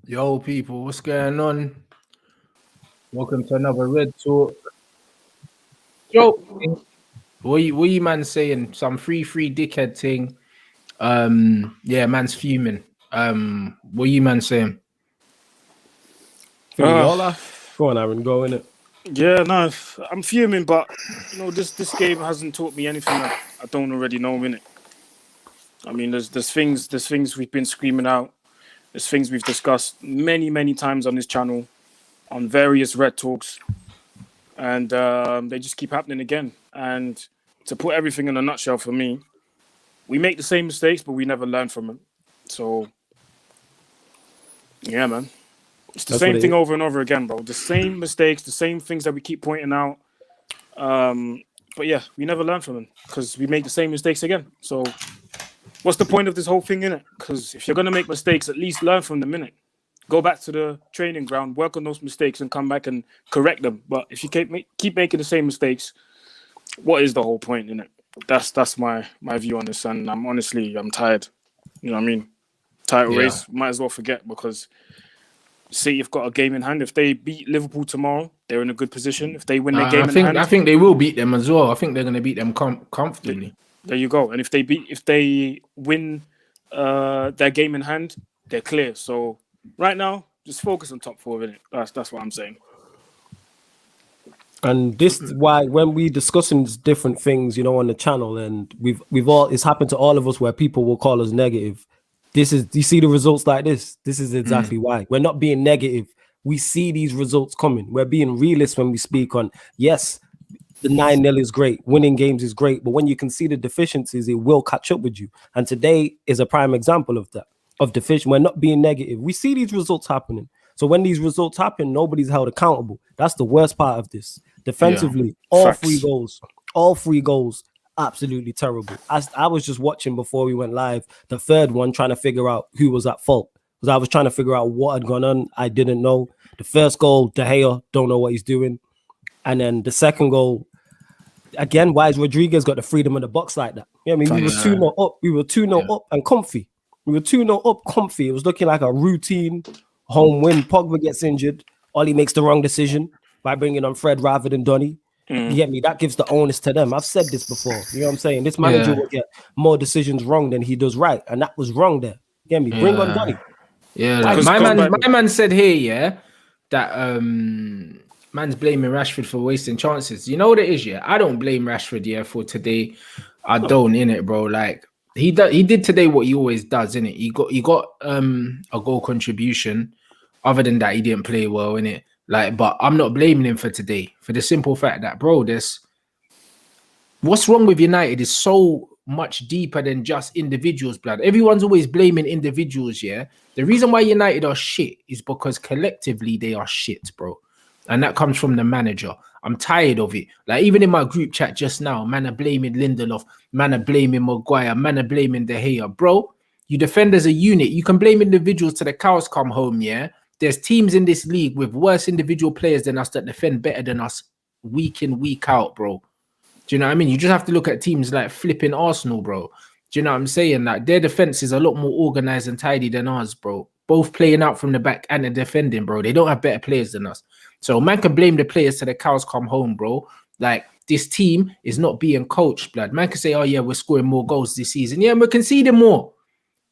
Yo, people, what's going on? Welcome to another Red Talk. Yo, what you man saying? Some free dickhead thing. Yeah, man's fuming. What you man saying? Go on, Aaron. Go in it. Yeah, no, I'm fuming, but you know, this game hasn't taught me anything that I don't already know, innit? I mean, there's things we've been screaming out. There's things we've discussed many times on this channel, on various Red Talks, and they just keep happening again. And to put everything in a nutshell for me, we make the same mistakes, but we never learn from them. So, yeah, man. It's the same thing over and over again, bro. The same mistakes, the same things that we keep pointing out. But yeah, we never learn from them because we make the same mistakes again. So what's the point of this whole thing, innit? Because if you're going to make mistakes, at least learn from them, innit? Go back to the training ground, work on those mistakes and come back and correct them. But if you keep making the same mistakes, what is the whole point, innit? That's my view on this. And I'm tired. You know what I mean? Title race, might as well forget because City have got a game in hand. If they beat Liverpool tomorrow, they're in a good position. If they win their game in hand, I think they will beat them as well. I think they're going to beat them comfortably. There you go. And if they win their game in hand, they're clear. So right now, just focus on top four, innit? That's what I'm saying. And this is why when we discussing different things, you know, on the channel, and we've all, it's happened to all of us where people will call us negative. You see the results like this. This is exactly why. We're not being negative. We see these results coming. We're being realist when we speak on, yes, the 9-0 is great. Winning games is great. But when you can see the deficiencies, it will catch up with you. And today is a prime example of that, of deficient. We're not being negative. We see these results happening. So when these results happen, nobody's held accountable. That's the worst part of this. Defensively, all three goals, absolutely terrible. I was just watching before we went live, the third one, trying to figure out who was at fault. Because I was trying to figure out what had gone on. I didn't know. The first goal, De Gea, don't know what he's doing. And then the second goal, again, why is Rodriguez got the freedom of the box like that? You know what I mean? We were 2-0 up. We were 2-0 up and comfy. It was looking like a routine home win. Pogba gets injured. Ollie makes the wrong decision by bringing on Fred rather than Donny. You get me? That gives the onus to them. I've said this before. You know what I'm saying? This manager will get more decisions wrong than he does right. And that was wrong there. You get me? Bring on Donny. Yeah, like my man said here, that man's blaming Rashford for wasting chances. You know what it is, I don't blame Rashford, for today. I don't, innit, bro. Like he did today what he always does, innit? He got a goal contribution. Other than that, he didn't play well, innit? Like, but I'm not blaming him for today for the simple fact that, bro, what's wrong with United is so much deeper than just individuals, blood. Everyone's always blaming individuals, The reason why United are shit is because collectively they are shit, bro. And that comes from the manager. I'm tired of it. Like, even in my group chat just now, man are blaming Lindelof, man are blaming Maguire, man are blaming De Gea. Bro, you defend as a unit. You can blame individuals till the cows come home, There's teams in this league with worse individual players than us that defend better than us week in, week out, bro. Do you know what I mean? You just have to look at teams like flipping Arsenal, bro. Do you know what I'm saying? Like, their defense is a lot more organized and tidy than ours, bro. Both playing out from the back and the defending, bro. They don't have better players than us. So man can blame the players till the cows come home, bro. Like, this team is not being coached, blood. Man can say, oh yeah, we're scoring more goals this season. Yeah, we're conceding more.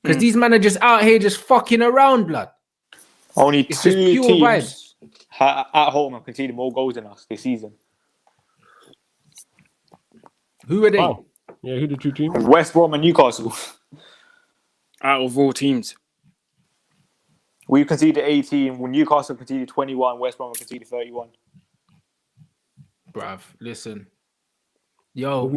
Because these managers out here just fucking around, blood. Only it's two just pure teams vibes. At home have conceded more goals than us this season. Who are they? Oh. Yeah, who the two teams? West Brom and Newcastle. Out of all teams. We've conceded 18. Well, Newcastle conceded 21. West Brom conceded 31. Bruv, listen. Yo,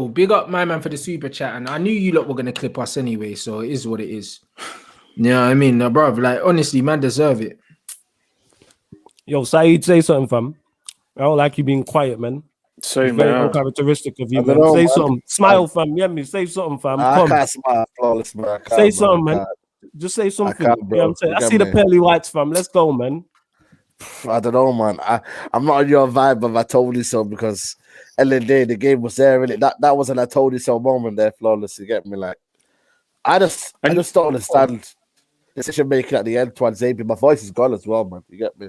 big up my man for the super chat. And I knew you lot were going to clip us anyway, so it is what it is. Yeah, I mean, bruv, like, honestly, man deserve it. Yo, Saeed, say something, fam. I don't like you being quiet, man. Very uncharacteristic of you, man. Say something. Smile, fam. Yeah, me. Say something, fam. I can't smile flawless, man. Say something, man. Just say something. You know what I'm saying? I see the pearly whites, fam. Let's go, man. I don't know, man. I'm not on your vibe, but I told you so because end of the day, the game was there, innit? That wasn't a told you so moment there, flawless. You get me? Like, I just don't understand decision making at the end. Twanzebe, my voice is gone as well, man. You get me?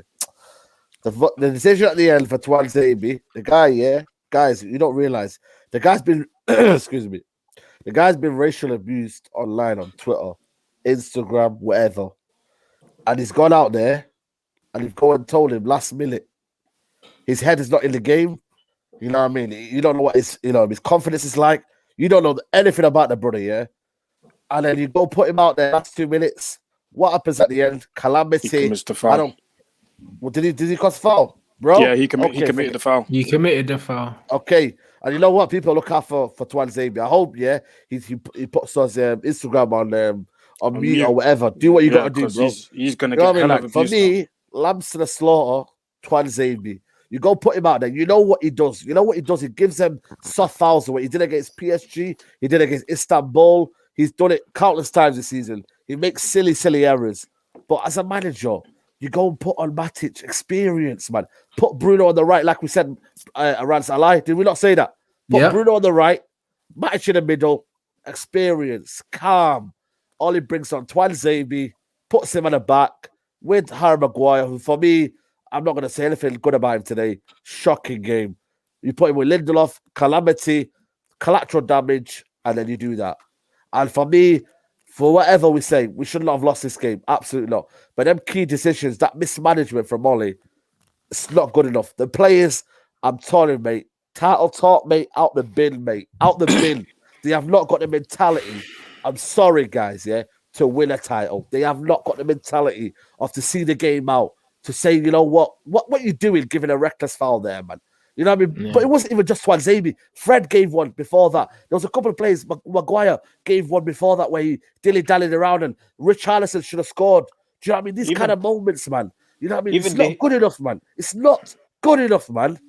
The decision at the end for Twanzebe, the guy, yeah, guys, you don't realize the guy's been, excuse me, the guy's been racially abused online on Twitter, Instagram, whatever, and he's gone out there and he's gone and told him last minute his head is not in the game. You know what I mean? You don't know what his confidence is like. You don't know anything about the brother, yeah. And then you go put him out there last 2 minutes. What happens at the end? Calamity. He commits the foul. Well, did he cause foul, bro? Yeah, he committed the foul. You committed the foul. Okay, and you know what? People look out for Twanzebe. I hope, yeah, he puts us Instagram on mute or whatever. Do what you got to do, bro. He's gonna you know get what I mean? For me, lambs to the slaughter, Twanzebe. You go put him out there. You know what he does. You know what he does. He gives them soft fouls away. He did it against PSG. He did it against Istanbul. He's done it countless times this season. He makes silly errors. But as a manager, you go and put on Matic experience, man. Put Bruno on the right, like we said, Rants. Did we not say that? Put Bruno on the right, Matic in the middle, experience, calm. All he brings on Twanzebe, puts him on the back with Harry Maguire, who for me, I'm not going to say anything good about him today. Shocking game. You put him with Lindelof, calamity, collateral damage, and then you do that. And for me, for whatever we say, we should not have lost this game. Absolutely not. But them key decisions, that mismanagement from Ollie, it's not good enough. The players, I'm telling you, mate, title talk, mate, out the bin, mate. Out the bin. They have not got the mentality. I'm sorry, guys, yeah, to win a title. They have not got the mentality of to see the game out. To say, you know what you doing giving a reckless foul there, man. You know what I mean? Yeah. But it wasn't even just Twanzebe. Fred gave one before that. There was a couple of players. Maguire gave one before that where he dilly-dallied around and Richarlison should have scored. Do you know what I mean? These kind of moments, man. You know what I mean? It's not good enough, man. It's not good enough, man.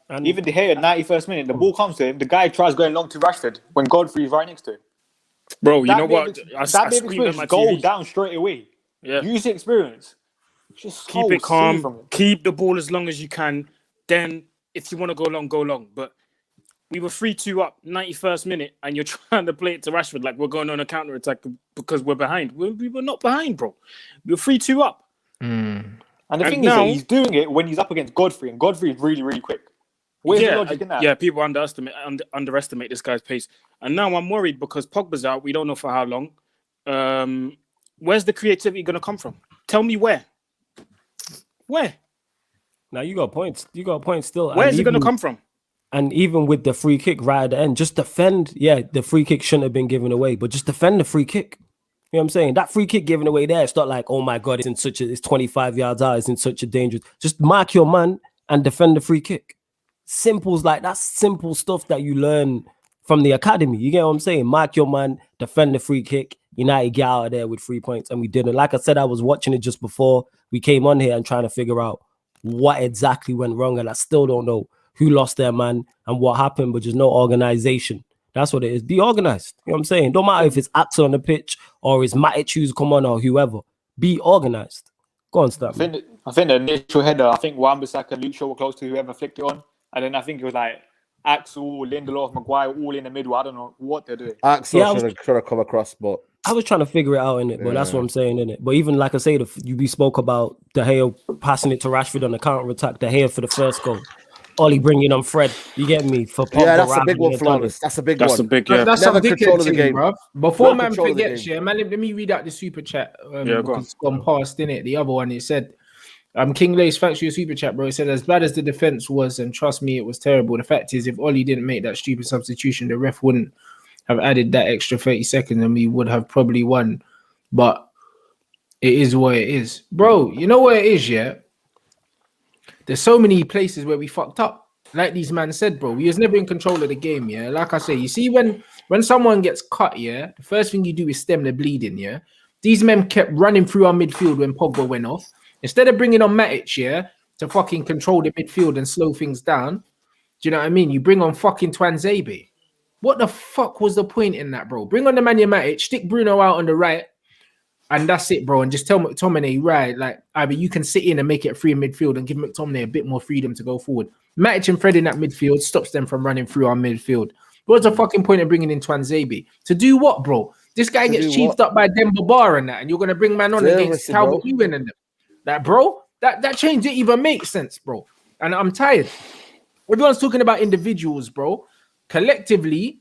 And even De Gea, 91st minute, the ball comes to him. The guy tries going long to Rashford when Godfrey's right next to him. Bro, you know what? I screamed at my goal down straight away. Yeah. Use the experience. Just keep it calm. Keep the ball as long as you can. Then, if you want to go long. But we were 3-2 up, 91st minute, and you're trying to play it to Rashford like we're going on a counter attack because we're behind. We were not behind, bro. We were 3-2 up. And the thing is that he's doing it when he's up against Godfrey, and Godfrey is really, really quick. Where's the logic in that? Yeah, people underestimate this guy's pace. And now I'm worried because Pogba's out. We don't know for how long. Where's the creativity going to come from? Tell me where. Where? Now you got points. You got points still. Where's it going to come from? And even with the free kick right at the end, just defend. Yeah, the free kick shouldn't have been given away, but just defend the free kick. You know what I'm saying? That free kick given away there, it's not like, oh my God, it's 25 yards out, it's in such a dangerous. Just mark your man and defend the free kick. Simples like that's simple stuff that you learn from the academy. You get what I'm saying? Mark your man, defend the free kick. United get out of there with 3 points, and we didn't. Like I said, I was watching it just before we came on here and trying to figure out what exactly went wrong, and I still don't know who lost their man and what happened, but there's no organization. That's what it is. Be organized. You know what I'm saying? Don't matter if it's Axel on the pitch or it's Matic who's come on or whoever. Be organized. Go on, start. I think the initial header, I think Wan-Bissaka and Luke Shaw were close to whoever flicked it on, and then I think it was like Axel, Lindelof, Maguire, all in the middle. I don't know what they're doing. Axel should have come across, but I was trying to figure it out in it, but that's what I'm saying in it. But even like I say, we spoke about De Gea passing it to Rashford on the counter attack. De Gea for the first goal. Ollie bringing on Fred. You get me for Pogba. Yeah, that's a big one, Flawless. That's a big one. That's some dickhead thing, bro. Before man forgets, man, let me read out the super chat. Because it's gone past, innit? The other one, it said, King Lace, thanks for your super chat, bro. It said, as bad as the defense was, and trust me, it was terrible. The fact is, if Ollie didn't make that stupid substitution, the ref wouldn't have added that extra 30 seconds and we would have probably won. But it is what it is. Bro, you know what it is, yeah? There's so many places where we fucked up. Like these man said, bro, we was never in control of the game, yeah? Like I say, you see when someone gets cut, yeah, the first thing you do is stem the bleeding, yeah? These men kept running through our midfield when Pogba went off. Instead of bringing on Matic, yeah, to fucking control the midfield and slow things down, do you know what I mean? You bring on fucking Twanzebe. What the fuck was the point in that, bro? Bring on the Matic, stick Bruno out on the right, and that's it, bro. And just tell McTominay, right, like, either you can sit in and make it free in midfield and give McTominay a bit more freedom to go forward. Matic and Fred in that midfield stops them from running through our midfield. What's the fucking point of bringing in Twanzebe? To do what, bro? This guy To gets do chiefed what? up by Demba Bar and that, and you're gonna bring man on against Seriously, Calvert bro. Lewin and them. That bro, that change didn't even make sense, bro. And I'm tired. Everyone's talking about individuals, bro. Collectively,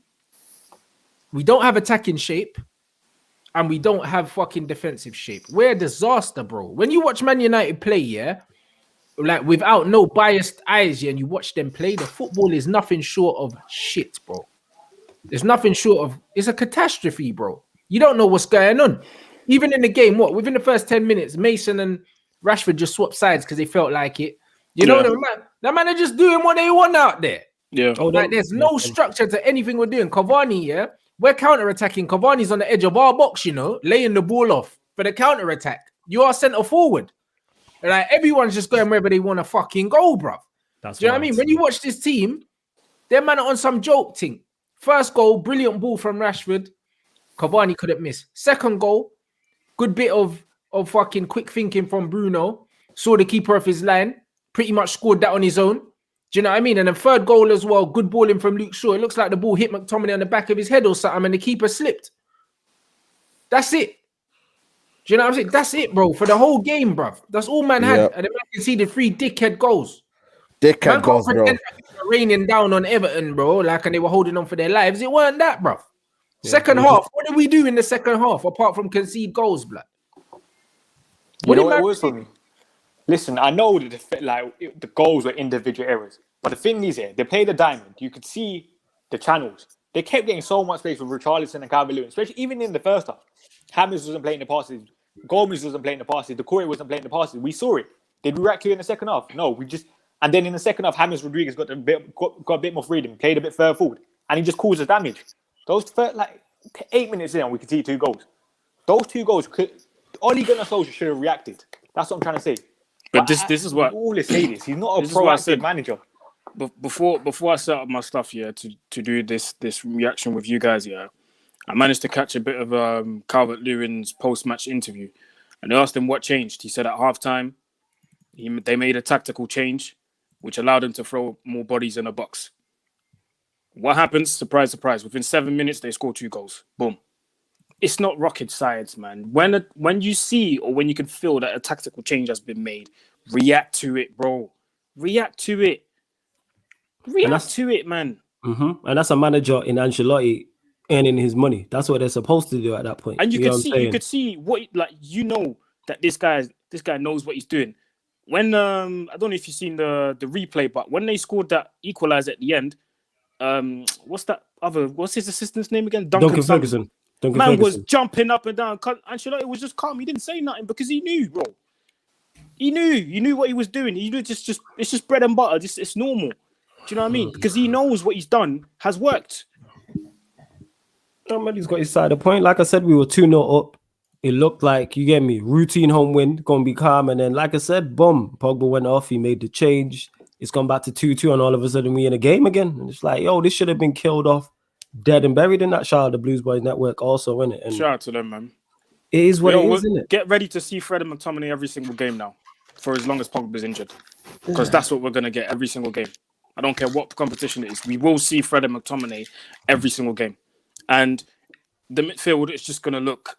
we don't have attacking shape, and we don't have fucking defensive shape. We're a disaster, bro. When you watch Man United play, yeah, like without no biased eyes, yeah, and you watch them play, the football is nothing short of shit, bro. There's nothing short of, it's a catastrophe, bro. You don't know what's going on. Even in the game, within the first 10 minutes, Mason and Rashford just swapped sides because they felt like it. You know, the man are just doing what they want out there. Yeah. Like there's no structure to anything we're doing. Cavani, yeah, we're counter-attacking. Cavani's on the edge of our box, you know, laying the ball off for the counter-attack. You are centre forward. Like everyone's just going wherever they want to fucking go, bro. Do you know what I mean? When you watch this team, they're man on some joke thing. First goal, brilliant ball from Rashford. Cavani couldn't miss. Second goal, good bit of fucking quick thinking from Bruno. Saw the keeper off his line. Pretty much scored that on his own. Do you know what I mean? And the third goal as well, good balling from Luke Shaw. It looks like the ball hit McTominay on the back of his head or something and the keeper slipped. That's it. Do you know what I'm saying? That's it, bro. For the whole game, bro. That's all man had. And the man conceded 3 dickhead goals. Dickhead goals, bro. Raining down on Everton, bro. Like, and they were holding on for their lives. It weren't that, bro. Second half. What did we do in the second half apart from concede goals, blood? You know what it was for me? Listen, I know that the goals were individual errors, but the thing is, they played the diamond. You could see the channels. They kept getting so much space with Richarlison and Calvert Lewin, especially even in the first half. James wasn't playing the passes. Gomez wasn't playing the passes. Decore wasn't playing the passes. We saw it. Did we react to it in the second half? No, and then in the second half, James Rodriguez got a bit more freedom, played a bit further forward, and he just caused us damage. Those 8 minutes in, we could see 2 goals. Those 2 goals Ole Gunnar Solskjaer should have reacted. That's what I'm trying to say. But this is what always say this. He's not a proactive manager. Before I set up my stuff here to do this reaction with you guys, yeah, I managed to catch a bit of Calvert Lewin's post-match interview, and they asked him what changed. He said at halftime they made a tactical change, which allowed them to throw more bodies in a box. What happens? Surprise, surprise! Within 7 minutes, they score 2 goals. Boom. It's not rocket science, man. When you see or when you can feel that a tactical change has been made, react to it, bro. React to it. React to it, man. Mm-hmm. And that's a manager in Ancelotti earning his money. That's what they're supposed to do at that point. And you could see what, like, you know that this guy knows what he's doing. When I don't know if you've seen the replay, but when they scored that equalizer at the end, what's his assistant's name again? Duncan Ferguson. Man was jumping up and down. Ancelotti was just calm. He didn't say nothing because he knew, bro. He knew what he was doing. He knew it's just bread and butter. It's normal. Do you know what I mean? Because he knows what he's done has worked. He's got his side of the point. Like I said, we were 2-0 up. It looked like, you get me, routine home win, gonna be calm. And then, like I said, boom, Pogba went off. He made the change. It's gone back to 2-2, and all of a sudden we in a game again. And it's like, yo, this should have been killed off, dead and buried in that shout out the Blues Boys Network also, innit? And shout out to them, man. It is what it is, isn't it? Get ready to see Fred and McTominay every single game now, for as long as Pogba's injured. Because that's what we're going to get every single game. I don't care what competition it is. We will see Fred and McTominay every single game. And the midfield is just going to look...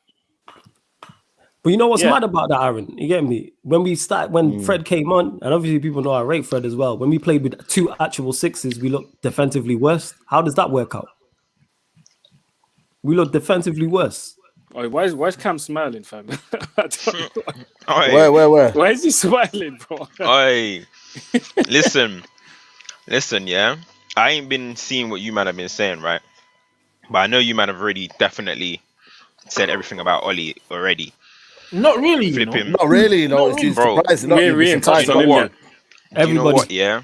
But you know what's mad about that, Aaron? You get me? When Fred came on, and obviously people know I rate Fred as well, when we played with 2 actual 6s, we looked defensively worse. How does that work out? We look defensively worse. Oh, why is Cam smiling, fam? I don't know. Where? Why is he smiling, bro? Oi. Listen, yeah. I ain't been seeing what you man have been saying, right? But I know you man have already definitely said everything about Oli already. Not really, Not really, you know. It's bro. surprising. You know what? You know what, yeah?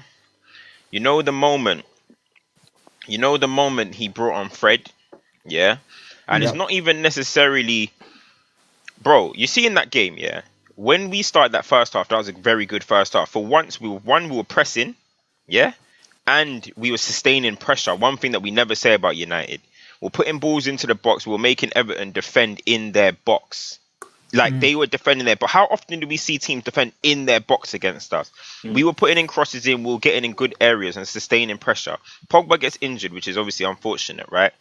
You know the moment he brought on Fred, yeah? And it's not even necessarily... Bro, you see in that game, yeah? When we started that first half, that was a very good first half. For once, we were pressing, yeah? And we were sustaining pressure. One thing that we never say about United. We're putting balls into the box. We're making Everton defend in their box. Like, they were defending there. But how often do we see teams defend in their box against us? We were putting in crosses in. We were getting in good areas and sustaining pressure. Pogba gets injured, which is obviously unfortunate, right?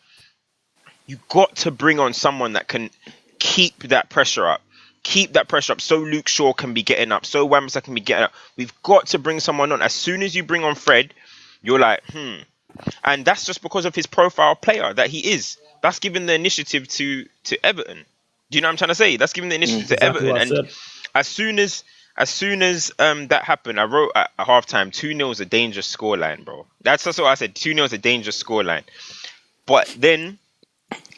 You got to bring on someone that can keep that pressure up. Keep that pressure up so Luke Shaw can be getting up, so Wamsa can be getting up. We've got to bring someone on. As soon as you bring on Fred, you're like, And that's just because of his profile player that he is. That's giving the initiative to Everton. Do you know what I'm trying to say? That's giving the initiative to Exactly Everton. And as soon as that happened, I wrote at halftime, 2-0 is a dangerous scoreline, bro. That's what I said. 2-0 is a dangerous scoreline. But then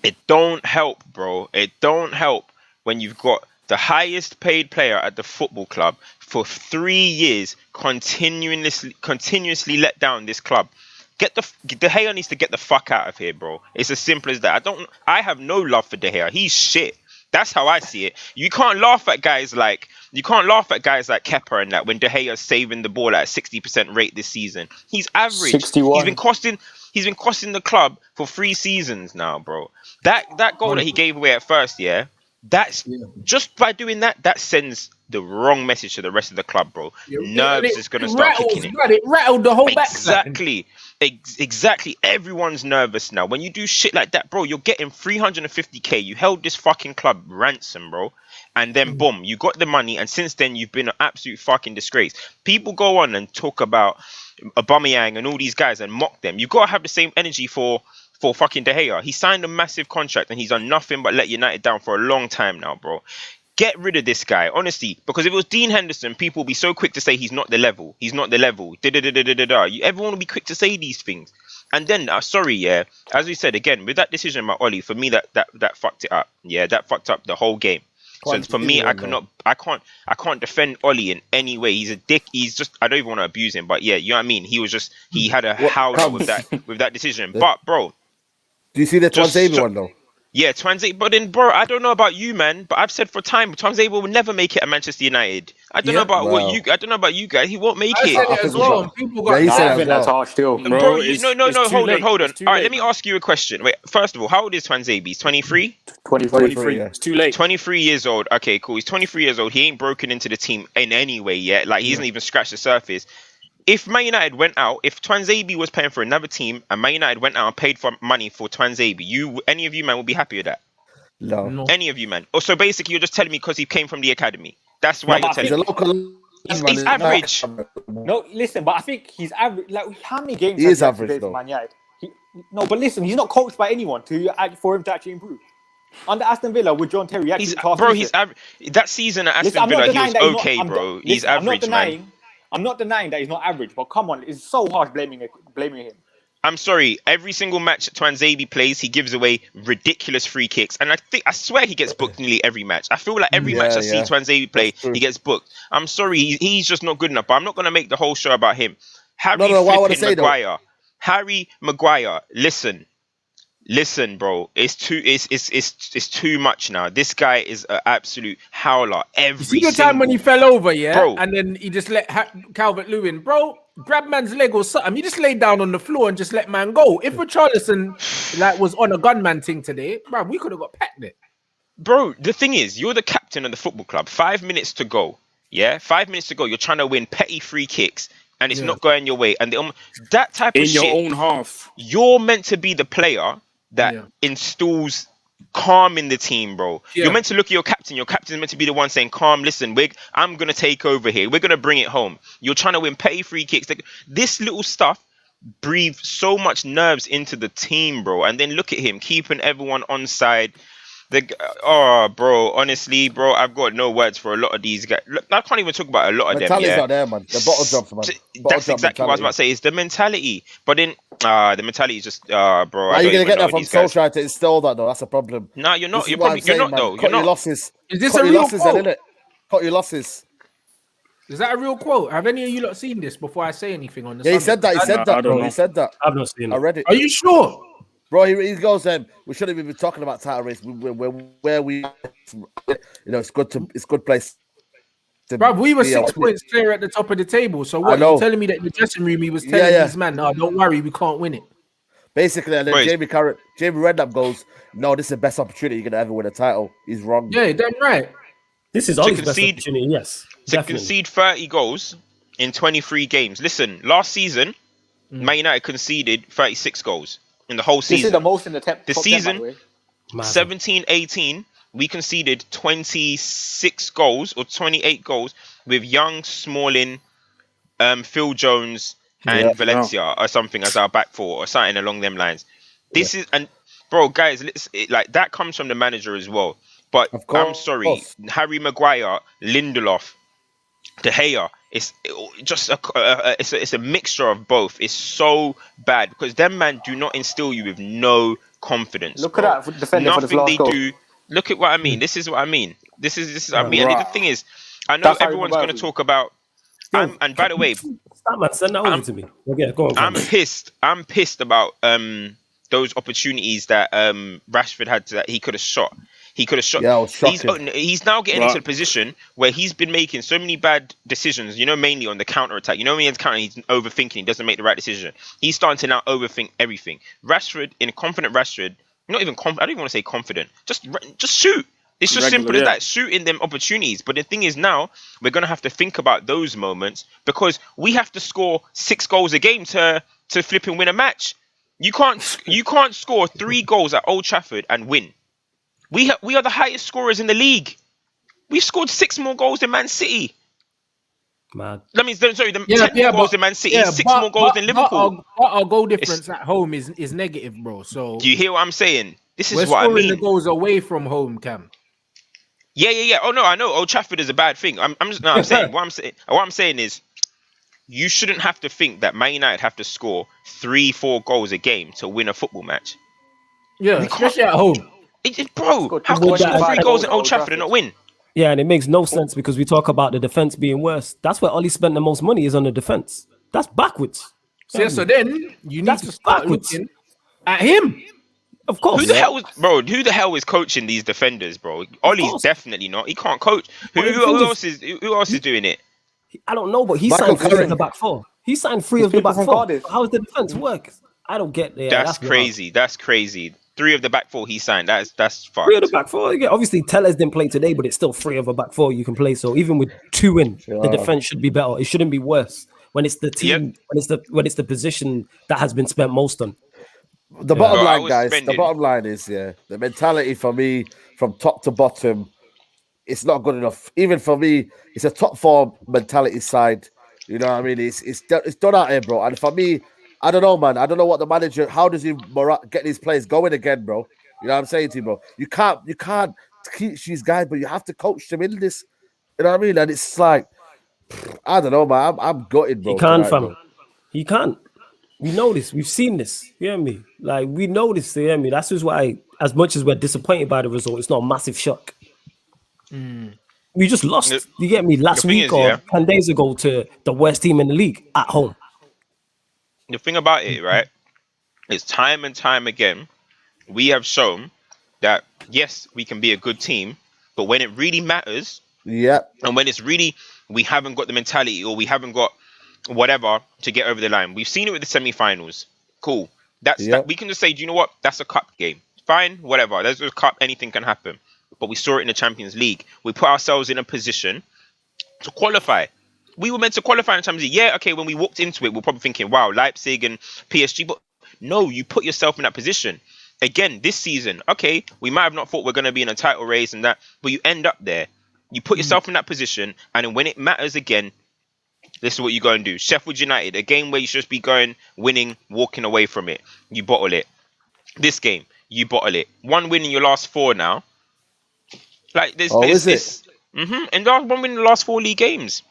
it don't help, bro. It don't help when you've got the highest paid player at the football club for 3 years continuously let down this club. De Gea needs to get the fuck out of here, bro. It's as simple as that. I have no love for De Gea. He's shit. That's how I see it. You can't laugh at guys like Kepa and that when De Gea's saving the ball at a 60% rate this season. He's average. 61. He's been costing the club for 3 seasons now, bro. That goal that he gave away at first, that's just by doing that sends the wrong message to the rest of the club, bro. Nerves is gonna start kicking in. It rattled the whole back. Exactly. Everyone's nervous now. When you do shit like that, bro, you're getting 350k. You held this fucking club ransom, bro. And then boom, you got the money, and since then you've been an absolute fucking disgrace. People go on and talk about Aubameyang and all these guys and mock them. You gotta have the same energy for fucking De Gea. He signed a massive contract and he's done nothing but let United down for a long time now, bro. Get rid of this guy, honestly. Because if it was Dean Henderson, people would be so quick to say he's not the level. He's not the level. Everyone will be quick to say these things. And then, as we said again, with that decision about Oli, for me that fucked it up. Yeah, that fucked up the whole game. So for me, I can't defend Oli in any way. He's a dick. He's just, I don't even want to abuse him, but yeah, you know what I mean. He had a howler with that decision. But bro, do you see the Twanzebe one though? Yeah, Twanzebe. But then, bro, I don't know about you, man. But I've said for time, Twanzebe will never make it at Manchester United. I don't know about you guys. He won't make it. I said it as well. People got. I think that's harsh still, bro. Hold on. All right, let me ask you a question. Wait, first of all, how old is Twanzebe? He's 23. 23. It's too late. 23 years old. Okay, cool. He's 23 years old. He ain't broken into the team in any way yet. Like, he hasn't even scratched the surface. If Man United went out, if Twanzebe was paying for another team and Man United went out and paid for money for Twanzebe, any of you, man, would be happy with that? No. Any of you, man? Oh, so basically, you're just telling me because he came from the academy. That's why you're telling me. He's average. No, listen, but I think he's average. Like, how many games he is average, though. Man United? No, but listen, he's not coached by anyone for him to actually improve. Under Aston Villa with John Terry, he's average. That season at Aston Villa, he was okay, bro. He's average, man. I'm not denying that he's not average, but come on, it's so harsh blaming him. I'm sorry. Every single match Twanzebe plays, he gives away ridiculous free kicks, and I swear he gets booked nearly every match. I feel like every match I see Twanzebe play, he gets booked. I'm sorry, he's just not good enough. But I'm not gonna make the whole show about him. Harry Maguire. Listen, bro. It's too much now. This guy is an absolute howler. See the time when he fell over, bro, and then he just let Calvert-Lewin, bro, grab man's leg or something. He just laid down on the floor and just let man go. If Richarlison was on a gunman thing today, bro, we could have got packed it. Bro, the thing is, you're the captain of the football club. 5 minutes to go. Yeah, 5 minutes to go. You're trying to win petty free kicks, and it's not going your way. And that type of shit. In your own half. You're meant to be the player that installs calm in the team, bro. You're meant to look at your captain. Your captain's meant to be the one saying, calm, listen, I'm going to take over here. We're going to bring it home. You're trying to win petty free kicks. This little stuff breathes so much nerves into the team, bro. And then look at him, keeping everyone on side. Bro, honestly, bro, I've got no words for a lot of these guys. Look, I can't even talk about a lot of them. Mentality's not there, man. The bottle drops, man. That's exactly what I was about to say. It's the mentality. But then, the mentality is just, bro. Are you going to get that from Solskjaer to install that, though? That's a problem. No, you're not. You're not, though. Cut your losses. Is this a real quote? Cut your losses. Is that a real quote? Have any of you lot seen this before I say anything on this? Yeah, he said that. He said that, bro. He said that. I've not seen it. I read it. Are you sure? Bro, he goes, we shouldn't even be talking about title race. Where we, it's good place. Bro, we were 6 points clear at the top of the table. So what? You're telling me that in the dressing room he was telling these man, no, don't worry, we can't win it. Basically, and then Jamie Redknapp goes, no, this is the best opportunity you're gonna ever win a title. He's wrong. Yeah, damn right. This is always the best opportunity. Yes, to concede 30 goals in 23 games. Listen, last season, Man United conceded 36 goals. In the whole season. This is the most in the top season. 10, Massive. 17-18, we conceded 26 goals or 28 goals with Young, Smalling, Phil Jones, and Valencia or something as our back four or something along them lines. This is, and bro, guys, like that comes from the manager as well. But I'm sorry, Harry Maguire, Lindelof, De Gea, it's just it's a mixture of both. It's so bad because them man do not instill you with no confidence. Look at that defender for the last goal. Do. Look at what I mean. This is what I mean. This is what I mean. And the thing is, I know everyone's going to talk about. And by the way, stop, man, send that over to me. Okay, go on. I'm pissed. I'm pissed about those opportunities that Rashford had that he could have shot. He could have shot. Yeah, he's now getting into a position where he's been making so many bad decisions, you know, mainly on the counter attack. You know, when he's counter, he's overthinking, he doesn't make the right decision. He's starting to now overthink everything. Rashford, in a confident Rashford, not even confident, I don't even want to say confident, just shoot. It's just simple as that, shooting them opportunities. But the thing is now, we're going to have to think about those moments because we have to score 6 goals a game to flip and win a match. You can't score 3 goals at Old Trafford and win. We are the highest scorers in the league. We've scored 6 more goals than Man City. Man. That means, 10 more goals than Man City, 6 more goals than Liverpool. Our goal difference at home is negative, bro. So do you hear what I'm saying? This is we're what I scoring mean. the goals away from home, Cam. Yeah. Oh no, I know Old Trafford is a bad thing. I'm saying what I'm saying is you shouldn't have to think that Man United have to score 3-4 goals a game to win a football match. Yeah, especially at home. Bro, how can we score 3 goals at Old Trafford and not win? Yeah, and it makes no sense because we talk about the defense being worse. That's where Ollie spent the most money is on the defense. That's backwards. So then you need to start looking at him. Of course. Who the hell is coaching these defenders, bro? Ollie's definitely not. He can't coach. Who else is doing it? I don't know, but he signed 3 of the back 4. He signed 3 of the back 4. How does the defense work? I don't get there. That's crazy. That's crazy. 3 of the back 4 he signed. That's fucked. 3 of the back 4. Yeah, obviously Tellez didn't play today, but it's still 3 of the back 4 you can play. So even with 2 in, the defense should be better. It shouldn't be worse when it's the team, when it's the position that has been spent most on. The bottom line, guys. The bottom line is, the mentality for me from top to bottom, it's not good enough. Even for me, it's a top 4 mentality side. You know what I mean? It's done out here, bro. And for me, I don't know, man. I don't know what the manager. How does he get these players going again, bro? You know what I'm saying to you, bro? You can't teach these guys, but you have to coach them in this. You know what I mean? And it's like, I don't know, man. I'm gutted, bro. He can't, fam. He can't. We know this. We've seen this. You hear me? Like, we know this. You hear me? That's just why, as much as we're disappointed by the result, it's not a massive shock. We just lost. You get me? Last week or 10 days ago to the worst team in the league at home. The thing about it, right, is time and time again, we have shown that, yes, we can be a good team, but when it really matters, and when it's really, we haven't got the mentality or we haven't got whatever to get over the line. We've seen it with the semi-finals. Cool. That we can just say, do you know what? That's a cup game. Fine, whatever. There's a cup, anything can happen. But we saw it in the Champions League. We put ourselves in a position to qualify. We were meant to qualify in the Champions League. Yeah, okay, when we walked into it, we're probably thinking, wow, Leipzig and PSG. But no, you put yourself in that position. Again, this season, okay, we might have not thought we're going to be in a title race and that, but you end up there. You put yourself in that position, and then when it matters again, this is what you go and do. Sheffield United, a game where you should just be going, winning, walking away from it. You bottle it. This game, you bottle it. 1 win in your last 4 now. Like, there's this. And 1 win in the last 4 league games.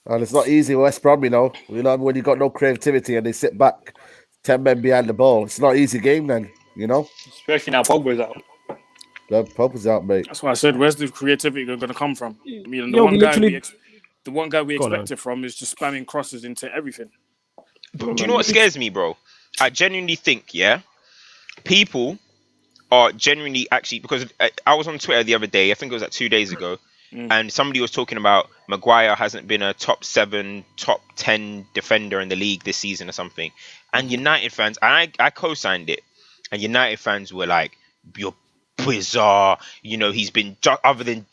And it's not easy, West Brom, you know. You know, when you got no creativity and they sit back 10 men behind the ball. It's not an easy game then, you know. Especially now Pogba's out. Pogba's out, mate. That's why I said, where's the creativity going to come from? I mean, the one guy we expected from is just spamming crosses into everything. Do you know what scares me, bro? I genuinely think, people are genuinely actually, because I was on Twitter the other day, I think it was like 2 days ago, and somebody was talking about Maguire hasn't been a top 7, top 10 defender in the league this season or something. And United fans, and I co-signed it, and United fans were like, you're bizarre, you know, he's been other than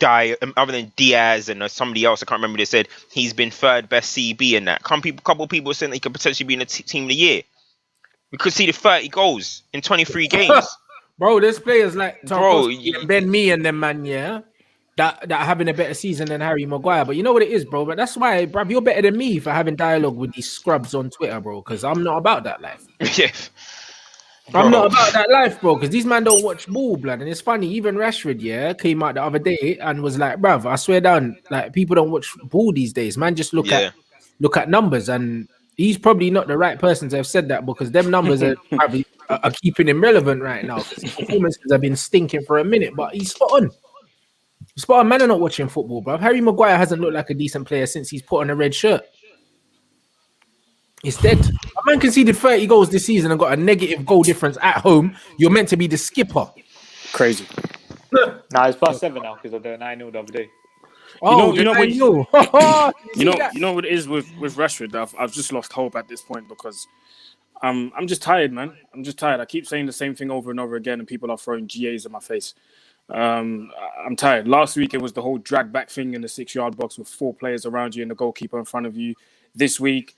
Diaz and somebody else, I can't remember, they said he's been 3rd best CB in that. Couple people were saying that he could potentially be in the team of the year. We could see the 30 goals in 23 games. Bro, there's players like Bro, Tarkowski and Ben Mee and them, man, yeah, that are having a better season than Harry Maguire. But you know what it is, bro? But that's why, bruv, you're better than me for having dialogue with these scrubs on Twitter, bro, because I'm not about that life. yeah. I'm not Bro. about that life, bro, because these man don't watch ball, blood. And it's funny, even Rashford, yeah, came out the other day and was like, bruv, I swear down, like, people don't watch ball these days. Man, just look at numbers. And he's probably not the right person to have said that, because them numbers are probably are keeping him relevant right now, because his performances have been stinking for a minute. But he's spot on. Spot on. Man are not watching football, bruv. Harry Maguire hasn't looked like a decent player since he's put on a red shirt. It's dead. A man conceded 30 goals this season and got a negative goal difference at home. You're meant to be the skipper. Crazy. Nah, it's +7 now because of the 9-0 the other day. You know what it is with Rashford. I've just lost hope at this point because I'm just tired, man. I'm just tired. I keep saying the same thing over and over again, and people are throwing GAs in my face. I'm tired. Last week it was the whole drag back thing in the 6-yard box with 4 players around you and the goalkeeper in front of you. This week,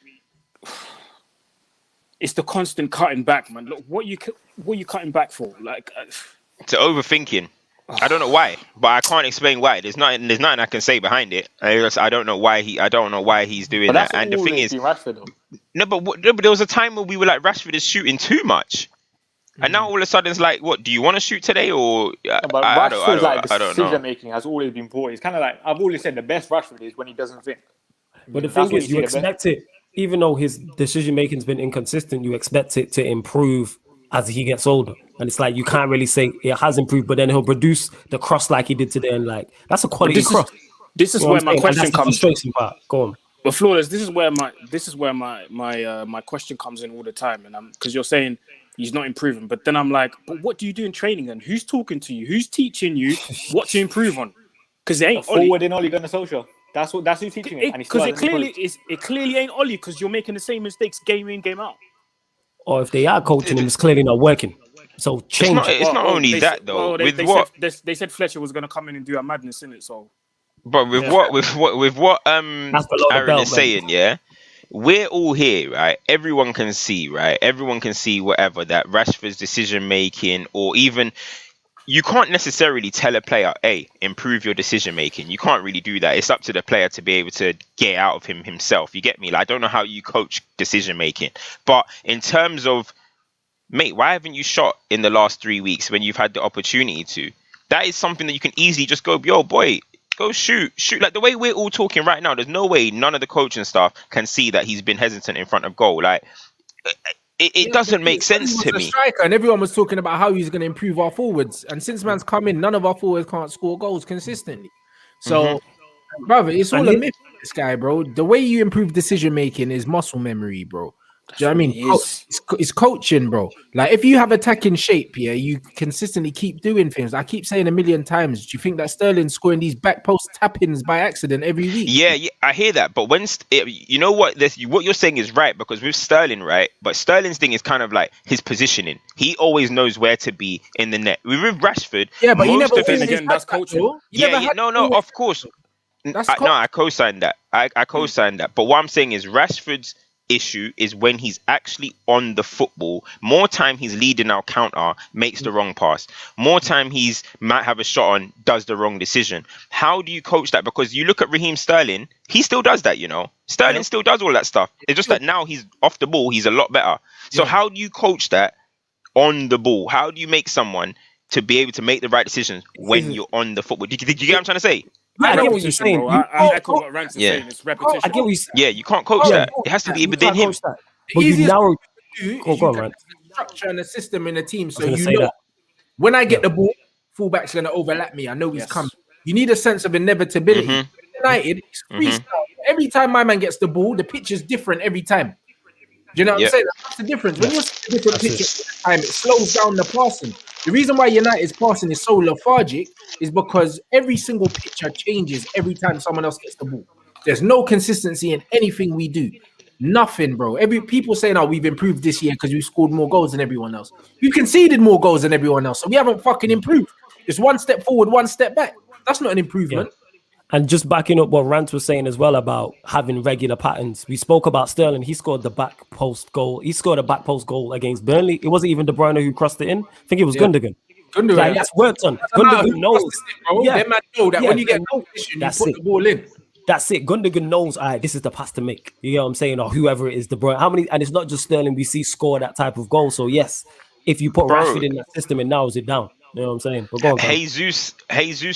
it's the constant cutting back, man. Look, what you cutting back for? Like, to overthinking. I don't know why, but I can't explain why. There's nothing I can say behind it. I don't know why he's doing that. And the thing is, no, but there was a time where we were like, Rashford is shooting too much, and now all of a sudden it's like, what? Do you want to shoot today or? No, but Rashford's like decision making has always been poor. It's kind of like I've always said the best Rashford is when he doesn't think. But the thing is, you expect it, even though his decision making has been inconsistent, you expect it to improve as he gets older. And it's like you can't really say it has improved, but then he'll produce the cross like he did today, and like that's a quality cross. This is where my question comes. Go on. But Flawless, this is where my question comes in all the time, and because you're saying he's not improving, but then I'm like, but what do you do in training? And who's talking to you? Who's teaching you what to improve on? Because it ain't forward in Ole Gunnar Solskjaer. That's who's teaching it. Because it clearly ain't Ole, because you're making the same mistakes game in, game out. Or if they are coaching him, it's clearly not working. So change. It's not only that though. They said Fletcher was going to come in and do a madness in it. So, but with what Aaron is saying, yeah, we're all here, right? Everyone can see, right? Everyone can see whatever that Rashford's decision making, or even. You can't necessarily tell a player, hey, improve your decision making. You can't really do that. It's up to the player to be able to get out of himself. You get me? Like, I don't know how you coach decision making. But in terms of, mate, why haven't you shot in the last 3 weeks when you've had the opportunity to? That is something that you can easily just go, yo, boy, go shoot. Like the way we're all talking right now, there's no way none of the coaching staff can see that he's been hesitant in front of goal. Like, it doesn't make sense to me. Striker, and everyone was talking about how he's going to improve our forwards. And since man's come in, none of our forwards can't score goals consistently. So, brother, it's all a myth, this guy, bro. The way you improve decision making is muscle memory, bro. Do you know what I mean? It's coaching, bro. Like, if you have attacking shape, yeah, you consistently keep doing things. I keep saying a million times, do you think that Sterling's scoring these back post tap-ins by accident every week? Yeah, I hear that. But when, you know what, what you're saying is right, because with Sterling, right? But Sterling's thing is kind of like his positioning. He always knows where to be in the net. With Rashford, yeah, but he never again, that's coaching. Of course. I co-sign that. I co-sign that. But what I'm saying is Rashford's issue is when he's actually on the football. More time he's leading our counter, makes the wrong pass. More time he's might have a shot on, does the wrong decision. How do you coach that? Because you look at Raheem Sterling, he still does that, you know. Sterling still does all that stuff. It's just that now he's off the ball, he's a lot better. So how do you coach that on the ball? How do you make someone to be able to make the right decisions when you're on the football? Did you get what I'm trying to say? I get what you're saying. I echo what Rants is saying. It's repetition. I get what you're saying. Yeah, you can't coach that. It has to be within him. But you narrow structure and a system in a team, so you know when I get the ball, fullback's going to overlap me. I know he's coming. You need a sense of inevitability. United, it's freestyle. Every time my man gets the ball, the pitch is different every time. Do you know what I'm saying? That's the difference. When you're seeing a different pitch every time, it slows down the passing. The reason why United's passing is so lethargic is because every single picture changes every time someone else gets the ball. There's no consistency in anything we do. Nothing, bro. People saying, "Oh, we've improved this year because we scored more goals than everyone else." You conceded more goals than everyone else, so we haven't fucking improved. It's one step forward, one step back. That's not an improvement. And just backing up what Rants was saying as well about having regular patterns. We spoke about Sterling. He scored the back post goal. He scored a back post goal against Burnley. It wasn't even De Bruyne who crossed it in. I think it was Gundogan. Like, that's worked on. Gundogan knows. They might know that when you get in position, you put the ball in. That's it. Gundogan knows, all right, this is the pass to make. You know what I'm saying? Or whoever it is, De Bruyne. How many? And it's not just Sterling we see score that type of goal. So, yes, if you put Rashford in that system, it narrows it down. You know what I'm saying? But go on, Jesus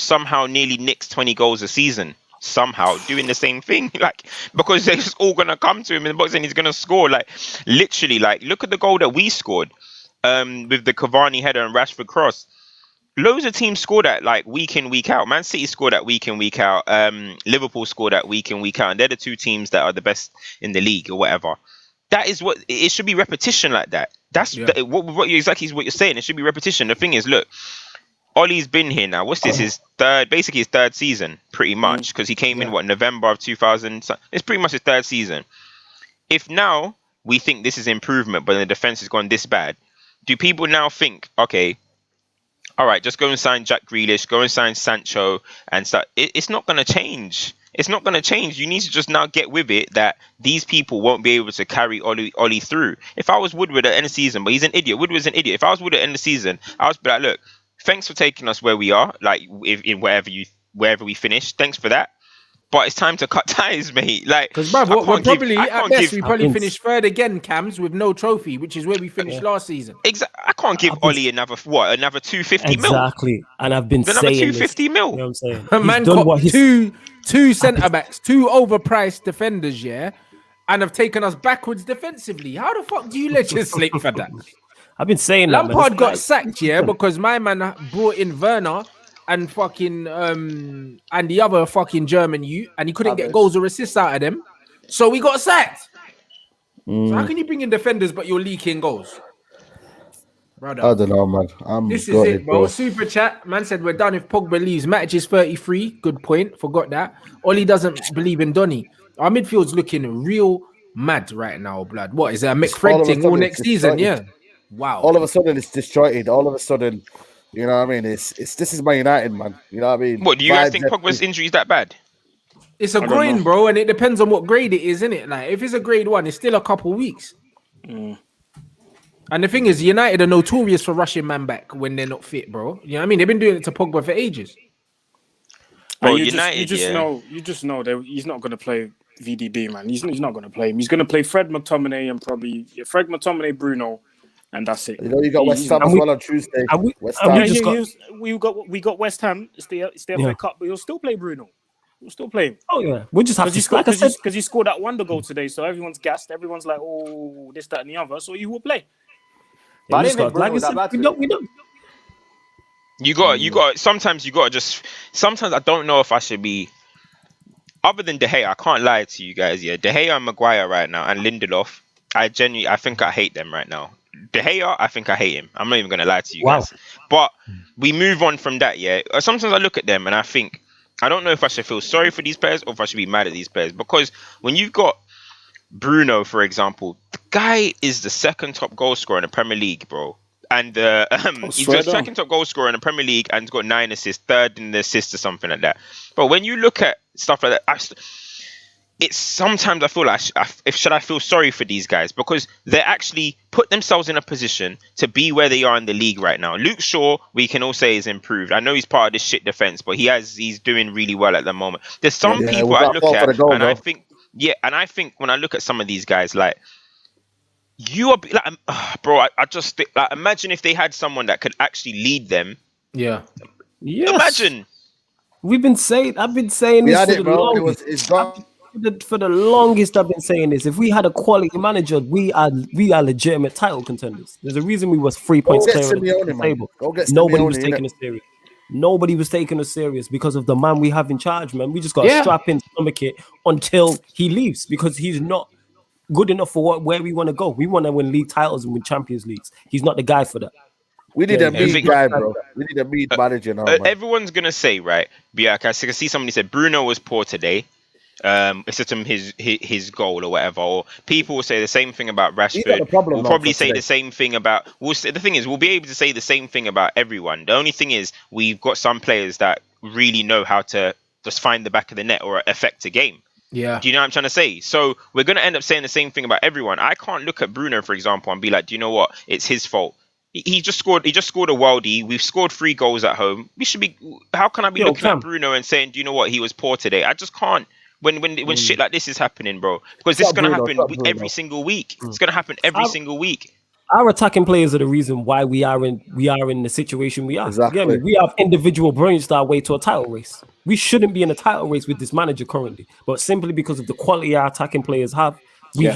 somehow nearly nicks 20 goals a season. Somehow doing the same thing, like, because they're just all gonna come to him in the box and he's gonna score. Like, literally, like, look at the goal that we scored with the Cavani header and Rashford cross. Loads of teams score that, like, week in, week out. Man City scored that week in, week out. Liverpool scored that week in, week out, and they're the two teams that are the best in the league or whatever. That is what it should be, repetition like that. That's what you exactly is what you're saying. It should be repetition. The thing is, look, Ollie's been here now. What's this? His third season, pretty much, because he came in November of 2000. It's pretty much his third season. If now we think this is improvement, but the defense has gone this bad, do people now think, okay, all right, just go and sign Jack Grealish, go and sign Sancho, and start? It's not going to change. It's not going to change. You need to just now get with it that these people won't be able to carry Ollie through. If I was Woodward at the end of the season, but he's an idiot. Woodward's an idiot. If I was Woodward at the end of the season, I would be like, look, thanks for taking us where we are, like in wherever we finish. Thanks for that. But it's time to cut ties, mate. Like, because we're probably at best we probably finish third again, Cams, with no trophy, which is where we finished last season. Exactly. I can't give Ollie another 250 mil. Exactly. And I've been saying 250 mil. You know what I'm saying? Man got two centre backs, two overpriced defenders, and have taken us backwards defensively. How the fuck do you legislate for that? I've been saying Lampard got sacked, because my man brought in Werner and fucking and the other fucking German and he couldn't get goals or assists out of them, so we got sacked. So how can you bring in defenders but you're leaking goals, brother? I don't know, man. This is it, bro. Super chat, man said we're done if Pogba leaves. Matic is 33. Good point. Forgot that. Ollie doesn't believe in Donny. Our midfield's looking real mad right now, blood. What is that? McFred thing all next season? Yeah. Wow. All of a sudden it's disjointed. All of a sudden. You know what I mean? It's this is Man United, man. You know what I mean? What do you guys think Pogba's injury is that bad? It's a groin, bro, and it depends on what grade it is, innit? Like, if it's a grade 1, it's still a couple weeks. And the thing is, United are notorious for rushing man back when they're not fit, bro. You know what I mean? They've been doing it to Pogba for ages. Bro, you just know that he's not going to play VDB, man. He's not going to play him. He's going to play Fred McTominay and probably Fred McTominay, Bruno. And that's it. You know, you got West Ham as well on Tuesday. We got West Ham. It's the FA Cup, but he'll still play Bruno. We'll still play him. Oh yeah, we just have to because he scored that wonder goal today. So everyone's gassed. Everyone's like, oh, this, that, and the other. So he will play. But I didn't think Bruno was that bad. We don't. You got. Sometimes you got to just. Sometimes I don't know if I should be. Other than De Gea, I can't lie to you guys. Yeah, De Gea and Maguire right now, and Lindelof. I think I hate them right now. De Gea, I think I hate him. I'm not even going to lie to you guys. But we move on from that, Sometimes I look at them and I think, I don't know if I should feel sorry for these players or if I should be mad at these players. Because when you've got Bruno, for example, the guy is the second top goal scorer in the Premier League, bro. And he's the second top goal scorer in the Premier League and he's got 9 assists, third in the assists or something like that. But when you look at stuff like that, it's sometimes I feel like should I feel sorry for these guys because they actually put themselves in a position to be where they are in the league right now. Luke Shaw, we can all say is improved. I know he's part of this shit defense, but he's doing really well at the moment. There's some people I look at and I think when I look at some of these guys, like you are like, bro, I just think, like, imagine if they had someone that could actually lead them. Yeah. Imagine. I've been saying this for the longest. I've been saying this. If we had a quality manager, we are legitimate title contenders. There's a reason we was 3 points clear on the table. Nobody was taking us serious. Nobody was taking us serious because of the man we have in charge, man. We just got to strap in, stomach it until he leaves because he's not good enough for where we want to go. We want to win league titles and win Champions Leagues. He's not the guy for that. We need a meat guy, bro. We need a meat manager now. Everyone's gonna say, right? Yeah, I can see somebody said Bruno was poor today. It's his goal or whatever. Or people will say the same thing about Rashford. We'll probably say the same thing about. The thing is, we'll be able to say the same thing about everyone. The only thing is, we've got some players that really know how to just find the back of the net or affect a game. Yeah. Do you know what I'm trying to say? So we're going to end up saying the same thing about everyone. I can't look at Bruno, for example, and be like, do you know what? It's his fault. He just scored a worldie. We've scored 3 goals at home. We should be. How can I be looking at Bruno and saying, do you know what? He was poor today. I just can't. When shit like this is happening, bro. Because this is going to happen every single week. It's going to happen every single week. Our attacking players are the reason why we are in the situation we are. Exactly. Again, we have individual brilliance that are way to a title race. We shouldn't be in a title race with this manager currently, but simply because of the quality our attacking players have, we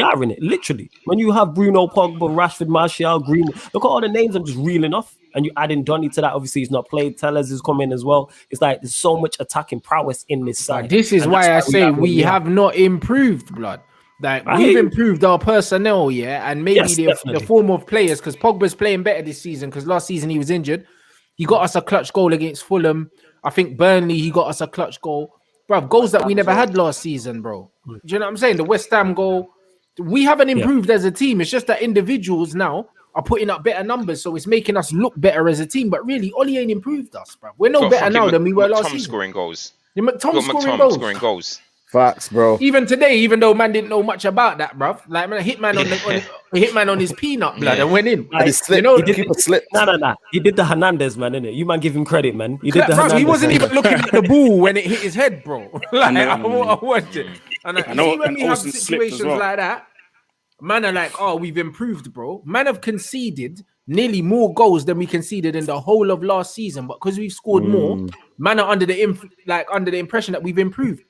are in it. Literally, when you have Bruno, Pogba, Rashford, Martial, Green, look at all the names I'm just reeling off, and you add in Donny to that. Obviously, he's not played. Tellers is coming as well. It's like there's so much attacking prowess in this side. But this is why I say we have not improved, blood. Like we've improved our personnel, and maybe the form of players, because Pogba's playing better this season because last season he was injured. He got us a clutch goal against Fulham. I think Burnley, he got us a clutch goal. Bro, goals that we never had last season, bro. Do you know what I'm saying? The West Ham goal. We haven't improved as a team. It's just that individuals now are putting up better numbers, so it's making us look better as a team. But really, Ollie ain't improved us, bro. We're no better now than we were last season. Scoring goals. McTom scoring goals. Facts, bro. Even today, even though man didn't know much about that, bro. Like man, a hitman on his peanut blood and went in. And he slipped. He keep a slip. Nah. He did the Hernandez, man, innit? You man give him credit, man. He did the Hernandez. He wasn't even looking at the ball when it hit his head, bro. Like I watched it. And I know when we have situations like that, man are like, oh, we've improved, bro. Man have conceded nearly more goals than we conceded in the whole of last season, but because we've scored more, man are under the impression that we've improved.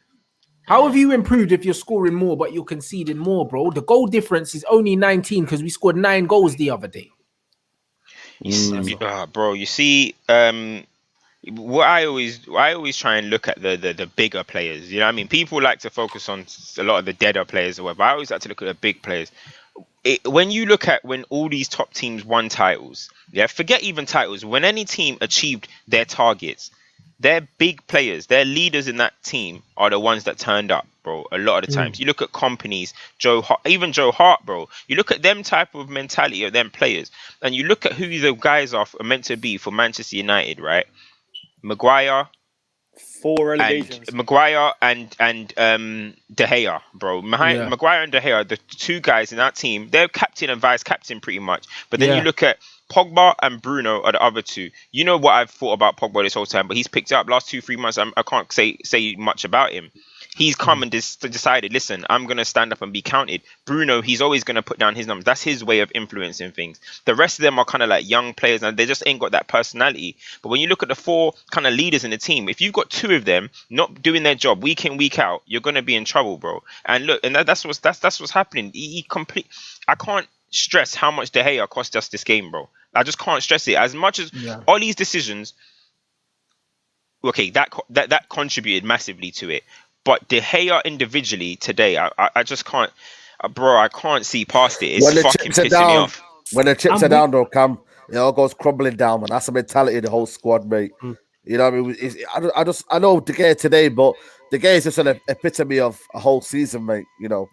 How have you improved if you're scoring more but you're conceding more, bro? The goal difference is only 19 because we scored 9 goals the other day. Bro, you see, what I always try and look at the bigger players. You know what I mean? People like to focus on a lot of the deader players or whatever. I always like to look at the big players. When you look at when all these top teams won titles, forget even titles. When any team achieved their targets, their big players, their leaders in that team are the ones that turned up, bro. A lot of the times, you look at companies, even Joe Hart, bro. You look at them type of mentality of them players, and you look at who the guys are meant to be for Manchester United, right? Maguire, 4 relegations. Maguire and De Gea, bro. Maguire and De Gea, the 2 guys in that team, they're captain and vice captain pretty much. But then you look at Pogba and Bruno are the other 2. You know what I've thought about Pogba this whole time, but he's picked it up last 2-3 months. I can't say much about him. He's come and decided, listen, I'm going to stand up and be counted. Bruno, he's always going to put down his numbers. That's his way of influencing things. The rest of them are kind of like young players and they just ain't got that personality. But when you look at the 4 kind of leaders in the team, if you've got 2 of them not doing their job week in, week out, you're going to be in trouble, bro. And look, and that's what's happening. I can't stress how much De Gea cost us this game, bro. I just can't stress it. As much as Ollie's decisions, okay, that contributed massively to it. But De Gea individually today, I just can't, bro. I can't see past it. It's fucking pissing me off. When the chips are down, though, Cam, it all goes crumbling down, man. That's the mentality of the whole squad, mate. You know what I mean? I know De Gea today, but De Gea is just an epitome of a whole season, mate. You know,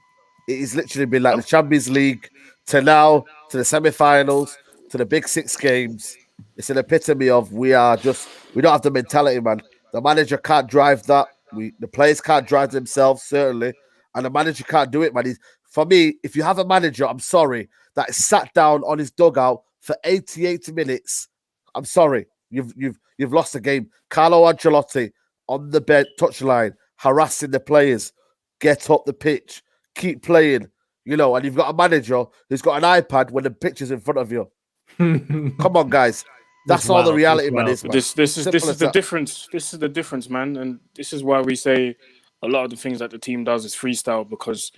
it's literally been like the Champions League to now to the semi-finals to the big 6 games. It's an epitome of we don't have the mentality, man. The manager can't drive that. The players can't drive themselves, certainly, and the manager can't do it, man. For me, if you have a manager, I'm sorry, that is sat down on his dugout for 88 minutes, I'm sorry, you've lost the game. Carlo Ancelotti on the touchline, harassing the players, get up the pitch, keep playing, you know, and you've got a manager who's got an iPad when the picture's in front of you. Come on, guys. That's all the reality, man. This is the difference. This is the difference, man. And this is why we say a lot of the things that the team does is freestyle, because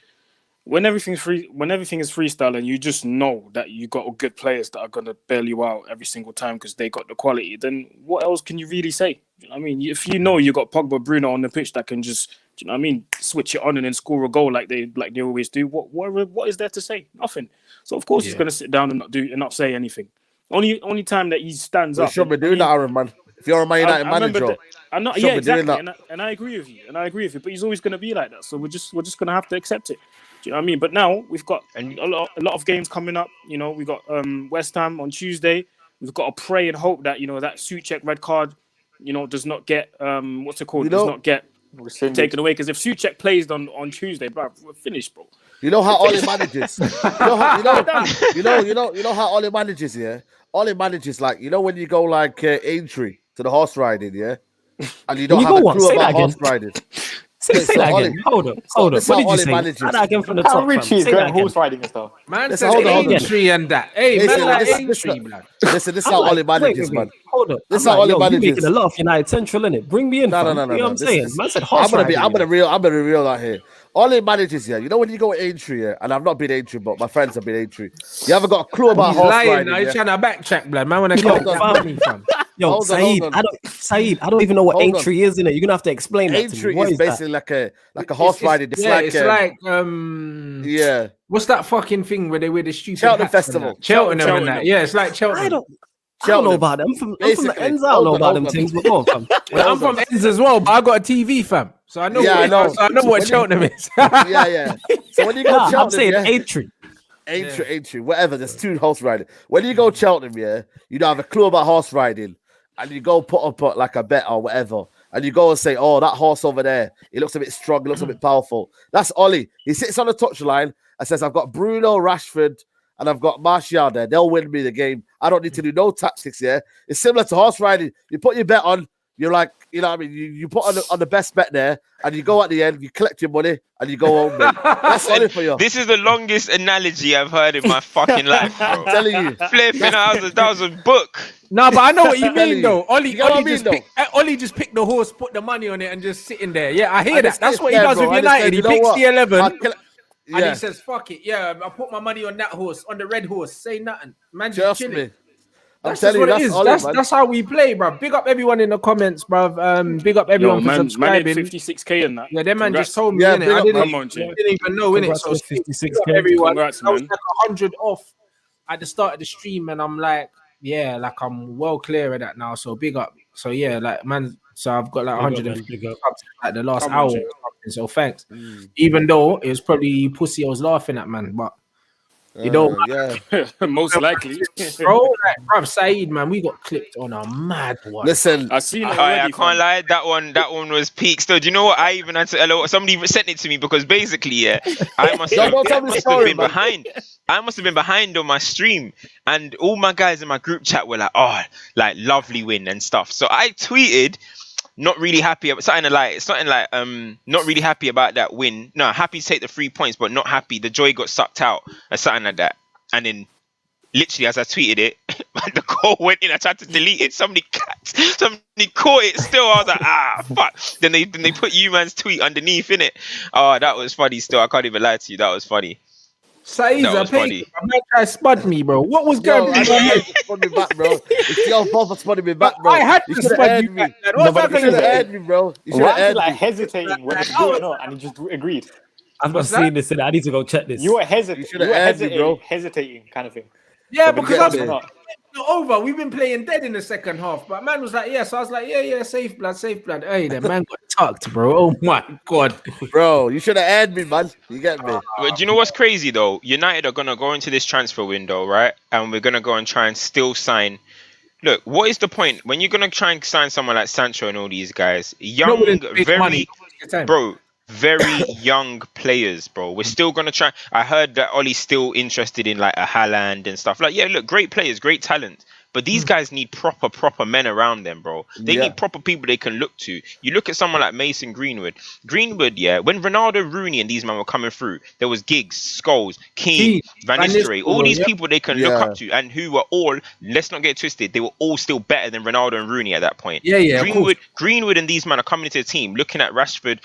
when everything is freestyle and you just know that you got good players that are gonna bail you out every single time because they got the quality, then what else can you really say? I mean, if you know you got Pogba, Bruno on the pitch that can just, you know what I mean, switch it on and then score a goal like they always do, what is there to say? Nothing. So of course he's gonna sit down and not say anything. Only time that he stands up. You should be doing that, Aaron, man. If you're a Man United manager, exactly. And I agree with you. But he's always going to be like that. So we're just going to have to accept it. Do you know what I mean? But now we've got a lot of games coming up. You know, we got West Ham on Tuesday. We've got to pray and hope that, you know, that Suchek red card does not get what's it called? You Does know- not get Rescinded. taken away. Because if Souček plays on Tuesday, bro, we're finished, bro. You know how Oli manages. You know how Oli manages. Yeah, Oli manages like when you go like Aintree to the horse riding. Yeah, and you don't have a clue about horse riding. Say that again. Hold up. What did you say? Manages. Say that again from the How top. rich fam. he's Say going that again. horse riding and stuff. Man Listen, said hold on. Aintree and that. Hey, Listen, man, like listen, Aintree, blood. Listen, this is how Oli manages, man. Hold up. This is I'm how Oli you're manages. making a lot of United Central, innit? Bring me in. No. You know what I'm This saying? is- Man said horse I'm gonna be riding. real out here. Oli manages, yeah. You know when you go to Aintree, yeah, and I've not been Aintree, but my friends have been Aintree. You haven't got a clue about He's horse lying riding. now. He's Yeah? trying to backtrack, blood. Man, when I Yo, come fam. fam. Yo, Hold on, Saeed, hold on. I don't even know what Hold on. Aintree is, innit? You're gonna have to explain that to me. Aintree What is is that? basically like a horse riding. It's like yeah. What's that fucking thing where they wear the stupid Cheltenham hats and Festival. that? Cheltenham and Cheltenham. that. Yeah, it's like I Cheltenham. don't know Cheltenham. about them. I'm from the Basically. ends. I don't know Hold about on, them hold on. things, but go on, fam. Well, I'm from Ends as well, but I got a TV, fam. So I know Yeah, I know. so I know what When you- Cheltenham is. Yeah. So when you go Nah, I'm Cheltenham, saying yeah, Aintree. Aintree, whatever. There's two horse riding. When you go Cheltenham, yeah, you don't have a clue about horse riding, and you go put up like a bet or whatever, and you go and say, "Oh, that horse over there, it looks a bit strong, it looks a bit powerful." That's Oli. He sits on the touchline and says, "I've got Bruno, Rashford, and I've got Martial there. They'll win me the game. I don't need to do no tactics." Yeah, it's similar to horse riding. You put your bet on. You're like, you know what I mean? You put on the best bet there, and you go at the end, you collect your money, and you go home, mate. That's Oli for you. This is the longest analogy I've heard in my fucking life, bro. I'm telling you. Flipping, that was a book. No, but I know what you telling mean you. though. You get what I mean, Ollie just picked the horse, put the money on it, and just sitting there. Yeah, I hear And that. it's That's what he there, does bro. with And it's United. there. He You know picks what? the 11 and Yeah, he says, "Fuck it, yeah, I put my money on that horse, on the red horse. Say nothing, man. Just trust chilling." me. I'm That's just telling you, what it that's is. Oli, man. That's how we play, bro. Big up everyone in the comments, bro. Big up Yo, everyone for man, subscribing. 56k in that. Yeah, them man Congrats. just told me, Yeah, innit? big I up, didn't, Come on, G. I didn't even know, innit? Congrats So on big 56K. up everyone. Congrats, I was man. like 100 off at the start of the stream, and I'm like, yeah, like I'm well clear of that now. So big up. So yeah, like man, so I've got like Big up, 150 man, big up. subs like the last Come hour on, or G. something. So thanks. Even though it was probably pussy I was laughing at, man, but you know, yeah. Most likely. bro, like, bro, Saeed, man, we got clipped on a mad one. Listen, I seen it I already. can't lie, that one was peak still. Do you know what? I even had to somebody sent it to me because basically, yeah, I must have been behind. I must have been behind on my stream, and all my guys in my group chat were like, "Oh, like lovely win and stuff." So I tweeted, not really happy about something like not really happy about that win. No, happy to take the 3 points, but not happy. The joy got sucked out or something like that. And then literally as I tweeted it, the goal went in. I tried to delete it. Somebody caught it still. I was like, fuck. Then they put you man's tweet underneath, innit? Oh, that was funny still. I can't even lie to you. That was funny. Saeed, That was funny. I'm not trying to spud me, bro. What was yo, going I on? know you spun me back, bro. It's your fault for spunning me back, bro. I had You to should have spud aired you me. back, man. No, What's but you happening should have there? aired me, bro. You should Why have is it aired like me. hesitating whether to do it or not, and you just agreed? I've not What's seen that? this. I need to go check this. You were You hesitating. should have aired me, bro. Hesitating kind of thing. Yeah, But because get I was me. not. over. We've been playing dead in the second half, but man was like, yeah. So I was like, yeah, safe blood. Hey, the man got tucked, bro. Oh my god. Bro, you should have aired me, man. You get me? But do you know what's crazy though? United are gonna go into this transfer window, right? And we're gonna go and try and still sign. Look, what is the point when you're gonna try and sign someone like Sancho and all these guys? Young, very young players, bro. We're still gonna try. I heard that Ollie's still interested in like a Haaland and stuff. Like, yeah, look, great players, great talent. But these guys need proper men around them, bro. They need proper people they can look to. You look at someone like Mason Greenwood. Yeah, when Ronaldo, Rooney and these men were coming through, there was Giggs, Scholes, Keane, Van Nistelrooy, all these people they can look up to, and who were all, let's not get it twisted, they were all still better than Ronaldo and Rooney at that point. Yeah. Greenwood and these men are coming into the team, looking at Rashford,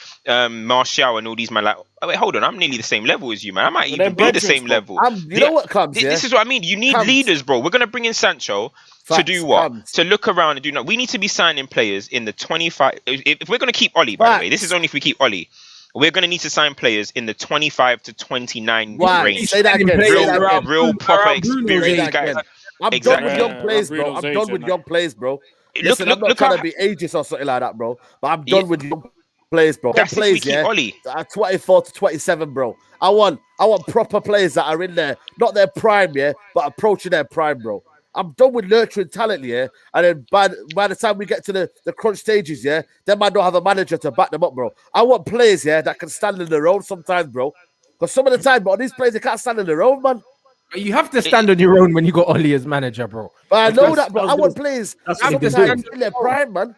Martial and all these men like, oh, wait, hold on, I'm nearly the same level as you, man. I might even be the same level. You know what comes, This is what I mean. You need leaders, bro. We're going to bring in Sancho to do what? To look around and do not. We need to be signing players in the 25. If we're going to keep Ollie, by the way, this is only if we keep Ollie. We're going to need to sign players in the 25 to 29 range. Say that again. Real proper experienced guys. I'm done with young players, bro. I'm done with young players, bro. Listen, I'm not trying to be ageist or something like that, bro. But I'm done with young players, bro. That's players, if we keep Ollie. 24 to 27, bro. I want proper players that are in there, not their prime, but approaching their prime, bro. I'm done with nurturing talent, yeah. And then by the time we get to the crunch stages, yeah, they might not have a manager to back them up, bro. I want players, yeah, that can stand on their own sometimes, bro. Because some of the time, but these players, they can't stand on their own, man. You have to stand on your own when you got Oli as manager, bro. But I know that, bro. I want players sometimes in their prime, man.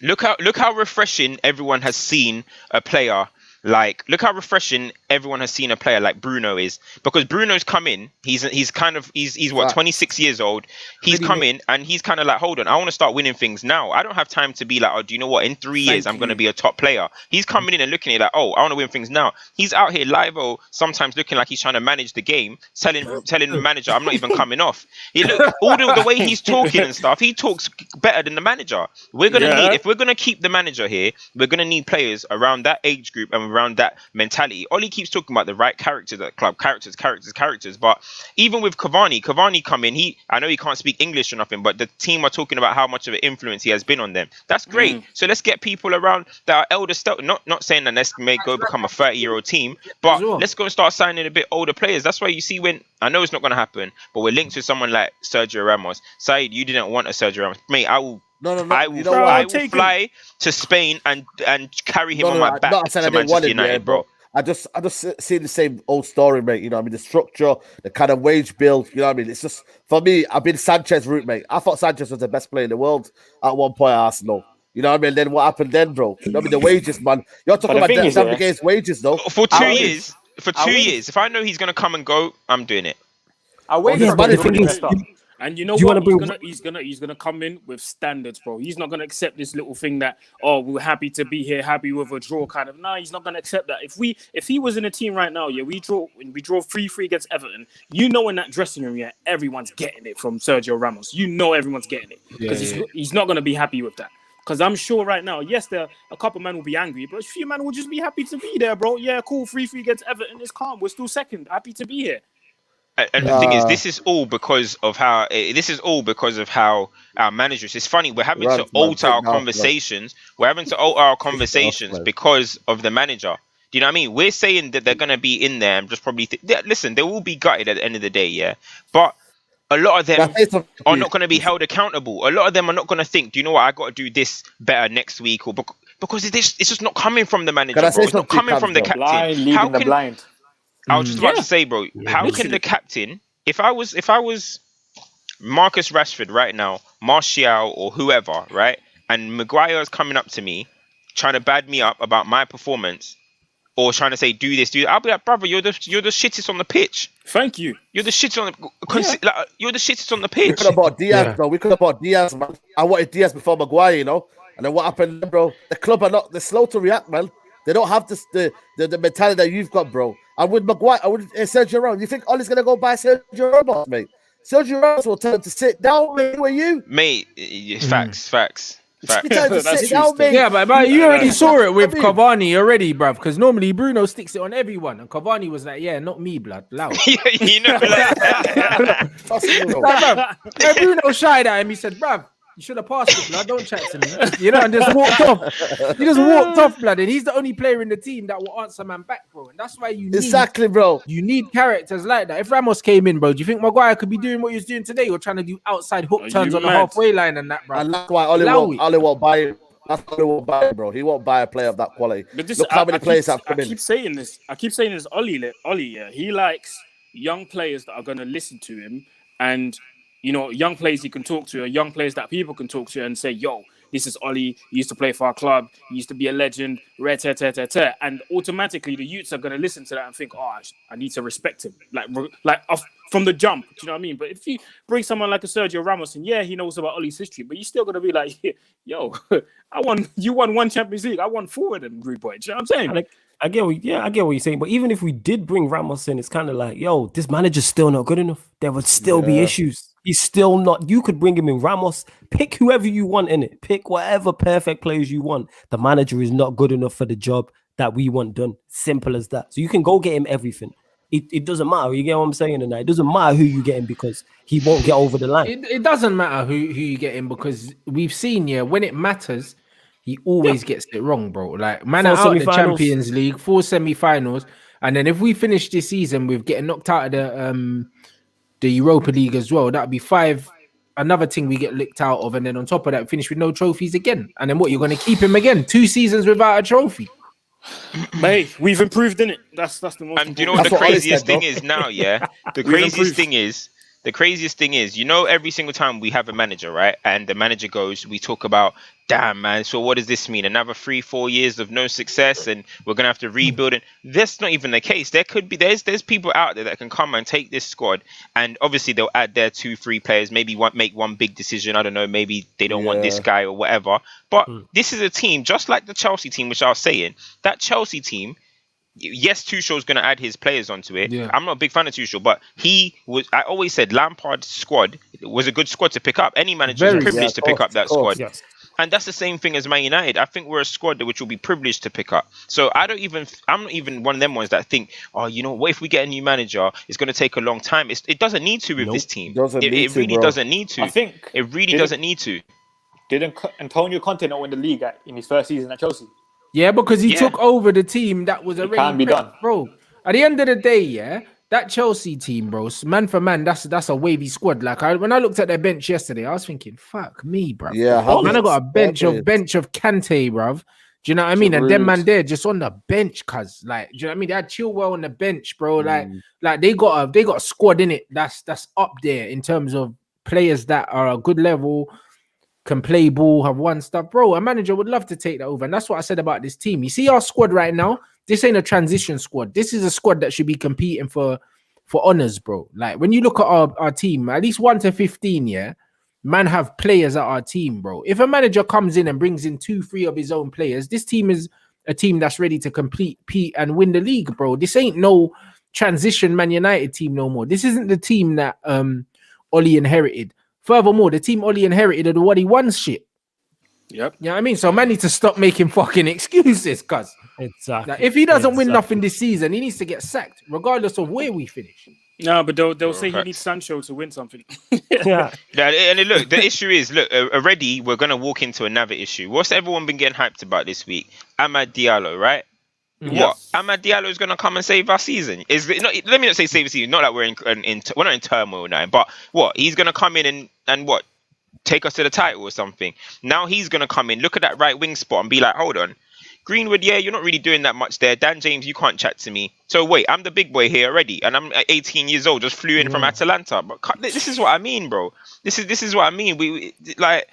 Look how refreshing everyone has seen a player. Like, look how refreshing everyone has seen a player like Bruno is, because Bruno's come in. He's what, 26 years old. He's come in and he's kind of like, hold on, I want to start winning things now. I don't have time to be like, oh, do you know what? In 3 years, I'm going to be a top player. He's coming in and looking at it like, oh, I want to win things now. He's out here live-o, sometimes looking like he's trying to manage the game, telling the manager, I'm not even coming off. All the way he's talking and stuff, he talks better than the manager. We're gonna need, if we're gonna keep the manager here, we're gonna need players around that age group and around that mentality. Oli keeps talking about the right characters at the club, characters. But even with Cavani come in, I know he can't speak English or nothing, but the team are talking about how much of an influence he has been on them. That's great. So let's get people around that are elder still. Not saying that let's go become a 30-year-old team, but let's go and start signing a bit older players. That's why you see, when I know it's not going to happen, but we're linked with someone like Sergio Ramos. Saeed, you didn't want a Sergio Ramos. Mate, I will. No. I will fly to Spain and carry him on my back to Manchester United, bro. I just see the same old story, mate. You know what I mean? The structure, the kind of wage bill, you know what I mean? It's just, for me, I've been Sanchez route, mate. I thought Sanchez was the best player in the world at one point at Arsenal. You know what I mean? Then what happened then, bro? You know what I mean? The wages, man. You're talking about the game's wages, though. For 2 years, if I know he's going to come and go, I'm doing it. And you know what? He's gonna come in with standards, bro. He's not gonna accept this little thing that, oh, we're happy to be here, happy with a draw kind of. Nah, he's not gonna accept that. If he was in a team right now, we draw 3-3 against Everton. You know, in that dressing room, everyone's getting it from Sergio Ramos. You know, everyone's getting it because he's not gonna be happy with that. Because I'm sure right now, yes, a couple men will be angry, but a few men will just be happy to be there, bro. Yeah, cool. 3-3 against Everton. It's calm. We're still second. Happy to be here. And the thing is, this is all because of how our managers. It's funny, we're having to alter our conversations. We're having to alter our conversations because of the manager. Do you know what I mean? We're saying that they're going to be in there and just probably listen. They will be gutted at the end of the day, yeah. But a lot of them are not going to be held accountable. A lot of them are not going to think, do you know what? I got to do this better next week, or because it's just not coming from the manager, bro. It's not coming from the captain. Leading the blind. I was just about to say, bro, how can the captain, if I was Marcus Rashford right now, Martial or whoever, right, and Maguire's coming up to me, trying to bad me up about my performance, or trying to say do this, I'll be like, brother, you're the shittest on the pitch. Thank you. You're the shittest on the you're the shittest on the pitch. We could have bought Diaz, bro. We could have bought Diaz, man. I wanted Diaz before Maguire, you know. And then what happened, bro? The club they're slow to react, man. They don't have the mentality that you've got, bro. And with Maguire, Sergio Ramos, you think Ollie's gonna go buy Sergio Ramos, mate? Sergio Ramos will tell him to sit down, mate. Who are you? Mate, facts. Yeah, but you already saw it with Cavani already, bruv. Because normally Bruno sticks it on everyone, and Cavani was like, "Yeah, not me, blood, loud." You know, like, Bruno shied at him. He said, "Bruv, you should have passed it, blood. Don't chat to me." You know, and just walked off. He just walked off, blood. And he's the only player in the team that will answer man back, bro. And that's why you need characters like that. If Ramos came in, bro, do you think Maguire could be doing what he was doing today, or trying to do outside hook turns on the halfway line and that, bro? And that's why Ollie won't buy him. That's why he won't buy him, bro. He won't buy a player of that quality. But look how many players have come in. I keep saying this. Ollie, yeah, he likes young players that are going to listen to him, and you know, young players he can talk to, or young players that people can talk to and say, yo, this is Ollie. He used to play for our club. He used to be a legend. And automatically the youths are going to listen to that and think, oh, I need to respect him. Like from the jump. Do you know what I mean? But if you bring someone like a Sergio Ramos and he knows about Ollie's history, but you're still going to be like, yo, you won 1 Champions League. I won 4 of them, rude boy. Do you know what I'm saying? I get what you're saying. But even if we did bring Ramos in, it's kind of like, yo, this manager's still not good enough. There would still be issues. He's still not. You could bring him in. Ramos, pick whoever you want in it. Pick whatever perfect players you want. The manager is not good enough for the job that we want done. Simple as that. So you can go get him everything. It doesn't matter. You get what I'm saying tonight? It doesn't matter who you get him because he won't get over the line. It doesn't matter who you get him because we've seen, when it matters, he always gets it wrong, bro. Like, man, out the Champions League, 4 semi-finals. And then if we finish this season with getting knocked out of the Europa League as well, that'd be 5 another thing we get licked out of, and then on top of that, finish with no trophies again. And then what? You're going to keep him again? 2 seasons without a trophy. But hey, we've improved, innit? That's the most important. And do you know what the craziest thing is now? Yeah, the craziest thing is, you know, every single time we have a manager, right? And the manager goes, we talk about, damn, man, so what does this mean? Another 3-4 years of no success and we're going to have to rebuild it. That's not even the case. There's people out there that can come and take this squad, and obviously they'll add their 2-3 players, maybe make one big decision. I don't know, maybe they don't want this guy or whatever. But this is a team, just like the Chelsea team, which I was saying, that Chelsea team, yes, Tuchel's going to add his players onto it. Yeah. I'm not a big fan of Tuchel, but I always said Lampard's squad was a good squad to pick up. Any manager is privileged to pick up that squad. Yes. And that's the same thing as Man United. I think we're a squad which will be privileged to pick up. So I'm not even one of them ones that think, oh, you know, what if we get a new manager? It's going to take a long time. It doesn't need to with this team. It really doesn't need to. I think it really doesn't need to. Didn't Antonio Conte not win the league in his first season at Chelsea? Yeah, because he took over the team that was already can't be done, bro. At the end of the day, that Chelsea team, bro, man for man, that's a wavy squad. Like when I looked at their bench yesterday, I was thinking, fuck me, bro. Yeah, man, I got a bench of Kante, bro. Do you know what I mean? And them man there just on the bench, cuz like, do you know what I mean? They had Chilwell on the bench, bro. Like they got a squad in it that's up there in terms of players that are a good level. Can play ball, have won stuff, bro. A manager would love to take that over, and that's what I said about this team. You see our squad right now. This ain't a transition squad. This is a squad that should be competing for honors, bro. Like when you look at our team, at least 1 to 15, man have players at our team, bro. If a manager comes in and brings in 2-3 of his own players, this team is a team that's ready to compete and win the league, bro. This ain't no transition Man United team no more. This isn't the team that Oli inherited. Furthermore, the team Oli inherited are the what he won shit. Yep. You know what I mean? So man need to stop making fucking excuses, cuz. Exactly. Like, if he doesn't win nothing this season, he needs to get sacked, regardless of where we finish. No, but they'll say he needs Sancho to win something. Yeah. And look, the issue is, already we're going to walk into another issue. What's everyone been getting hyped about this week? Amad Diallo, right? What? Amad Diallo is going to come and save our season? Let me not say save the season. Not that we're we're not in turmoil now, but what? He's going to come in and what? Take us to the title or something. Now he's going to come in, look at that right wing spot and be like, hold on. Greenwood, you're not really doing that much there. Dan James, you can't chat to me. So wait, I'm the big boy here already, and I'm 18 years old, just flew in from Atalanta. But this is what I mean, bro. This is what I mean. We like.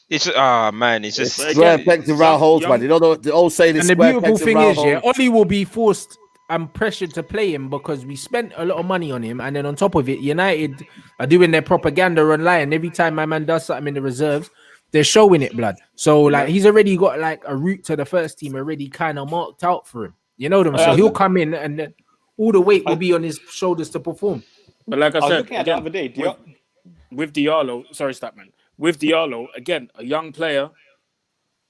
It's just, man, it's just square pegs and round holes, man. You know the old saying is. And the beautiful thing is, Oli will be forced and pressured to play him because we spent a lot of money on him, and then on top of it, United are doing their propaganda online. Every time my man does something in the reserves, they're showing it, blood. So like he's already got like a route to the first team already kind of marked out for him. You know what I'm saying? So he'll come in and then all the weight will be on his shoulders to perform. But like I said, looking at the other day, with Diallo, sorry, Statman. With Diallo, again, a young player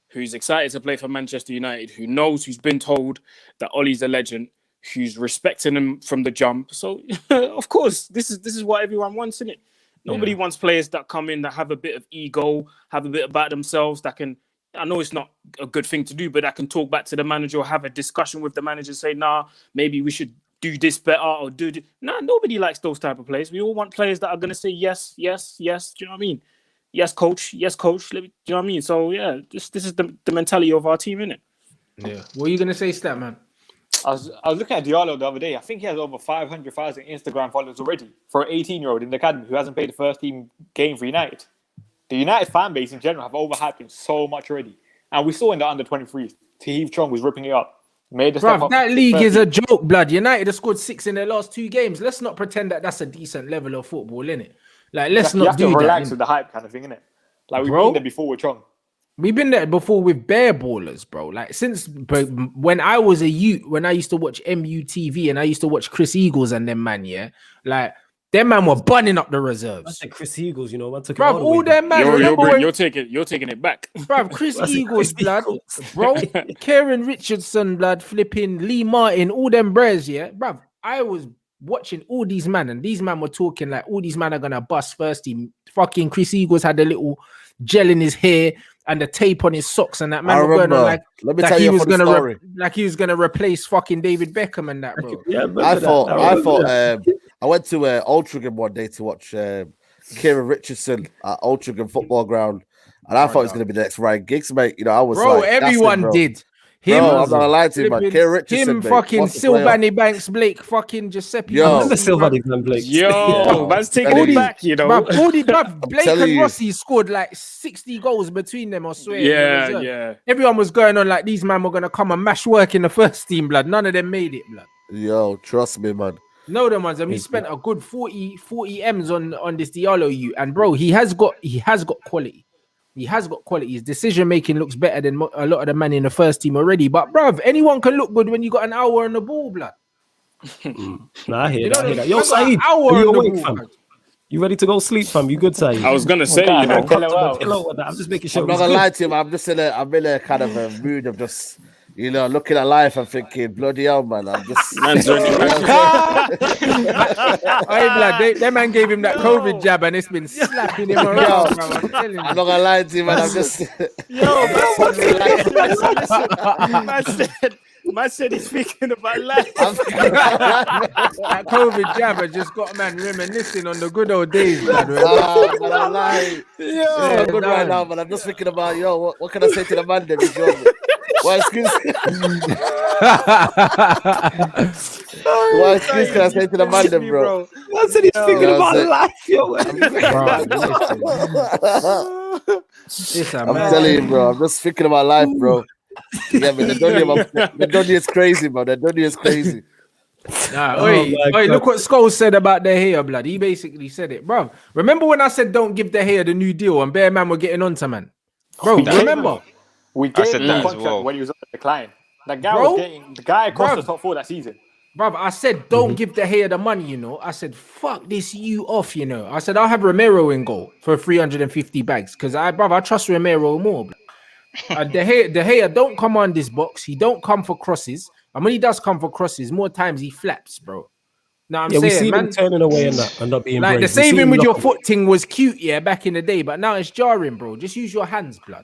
who's excited to play for Manchester United, who's been told that Ollie's a legend, who's respecting him from the jump. So, of course, this is what everyone wants, isn't it? Nobody wants players that come in that have a bit of ego, have a bit about themselves, that can, I know it's not a good thing to do, but that can talk back to the manager or have a discussion with the manager, say, nah, maybe we should do this better or do this. Nah, nobody likes those type of players. We all want players that are going to say yes, yes, yes. Do you know what I mean? Yes, coach. Yes, coach. Do you know what I mean? So, yeah, this is the mentality of our team, innit? Yeah. What are you going to say, Stat, man? I was looking at Diallo the other day. I think he has over 500,000 Instagram followers already for an 18-year-old in the academy who hasn't played the first team game for United. The United fan base in general have overhyped him so much already. And we saw in the under-23s, Taheeb Chong was ripping it up. Bruv, that league is a joke, blood. United have scored 6 in their last 2 games. Let's not pretend that that's a decent level of football, innit? Like, let's not do that. You have to relax with the hype kind of thing, innit? Like, we've been there before with Chong. We've been there before with bare ballers, bro. Like, since when I was a youth, when I used to watch MUTV and I used to watch Chris Eagles and them man, like, them man were bunning up the reserves. That's the Chris Eagles, you know. Bro, all them man. You're taking it back. Bro, Chris Eagles, blood. Bro, Kieran Richardson, blood, flipping Lee Martin, all them bros, Bro, I was watching all these men, and these men were talking like all these men are gonna bust first team. Fucking Chris Eagles had a little gel in his hair and the tape on his socks, and that man was going on like he was gonna like he was gonna replace fucking David Beckham and that, bro. I thought I went to Altrincham one day to watch Kieran Richardson at Altrincham Football Ground, and I thought he was going to be the next Ryan Giggs, mate. You know, I was like, everyone bro. did. Him, bro, I'm not gonna lie to you, man. Kieran Richardson, him, mate, fucking Sylvani Banks Blake, fucking Giuseppe. Yo, Sylvani Banks Blake. Yo, man's taking it back, you know. Blake and Rossi scored like 60 goals between them, I swear. Yeah. Everyone was going on like these men were gonna come and mash work in the first team, blood. None of them made it, blood. Yo, trust me, man. No, them ones, and we spent a good 40 M's on this Diallo you, and bro, he has got quality. He has got quality. His decision making looks better than a lot of the men in the first team already. But bruv, anyone can look good when you got an hour on the ball, blood. I hear that. Yo, Saeed, are you awake, fam? You ready to go sleep, fam? You good, Saeed? I was gonna say, you know, I'm just making sure. I'm not gonna lie to you, man. I'm in a kind of a mood of just, you know, looking at life and thinking, bloody hell, man. I'm just. That man gave him that COVID jab and it's been slapping him around. I'm not gonna lie to you, man. I'm just. Man said he's speaking about life. That COVID jab has just got man reminiscing on the good old days, man. I'm good right now, but I'm just thinking about, what can I say to the man then? What excuse can I say to the man then, bro? I said he's thinking about life, yo. I'm telling you, bro. I'm just thinking about life, bro. Yeah, but the Donny is crazy, bro. The Donny is crazy. Look what Scholes said about De Gea, blood. He basically said it, bro. Remember when I said don't give De Gea the new deal and Bear Man were getting on to man? Bro, remember? We gave him the contract when he was on the decline. That guy the guy across the top four that season. Bro, I said don't give De Gea the money, you know. I said fuck this you off, you know. I said I'll have Romero in goal for 350 bags because I trust Romero more. De Gea don't come on this box. He don't come for crosses. And when he does come for crosses, more times he flaps, bro. Now I'm saying, we see man, him turning away and not being like brave. the saving with your foot thing was cute, back in the day, but now it's jarring, bro. Just use your hands, blood.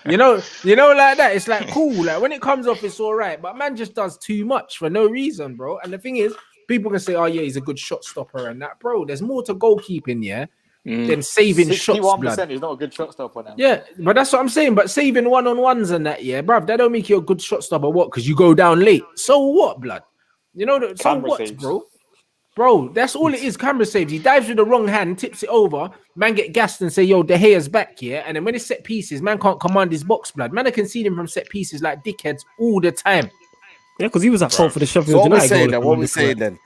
you know, like that. It's like cool. Like when it comes off, it's all right. But man just does too much for no reason, bro. And the thing is, people can say, "Oh yeah, he's a good shot stopper," and that, bro. There's more to goalkeeping, than saving shots. 61% is not a good shot stopper now. Yeah, but that's what I'm saying. But saving one-on-ones and that, bruv, that don't make you a good shot stopper. What? Because you go down late. So what, blood? You know that. So what, saves. Bro, that's all it is. Camera saves. He dives with the wrong hand, tips it over. Man get gassed and say, "Yo, De Gea's back here." And then when it's set pieces, man can't command his box, blood. Man, I can see him from set pieces like dickheads all the time. Yeah, because he was at fault for the Sheffield United. What we saying then?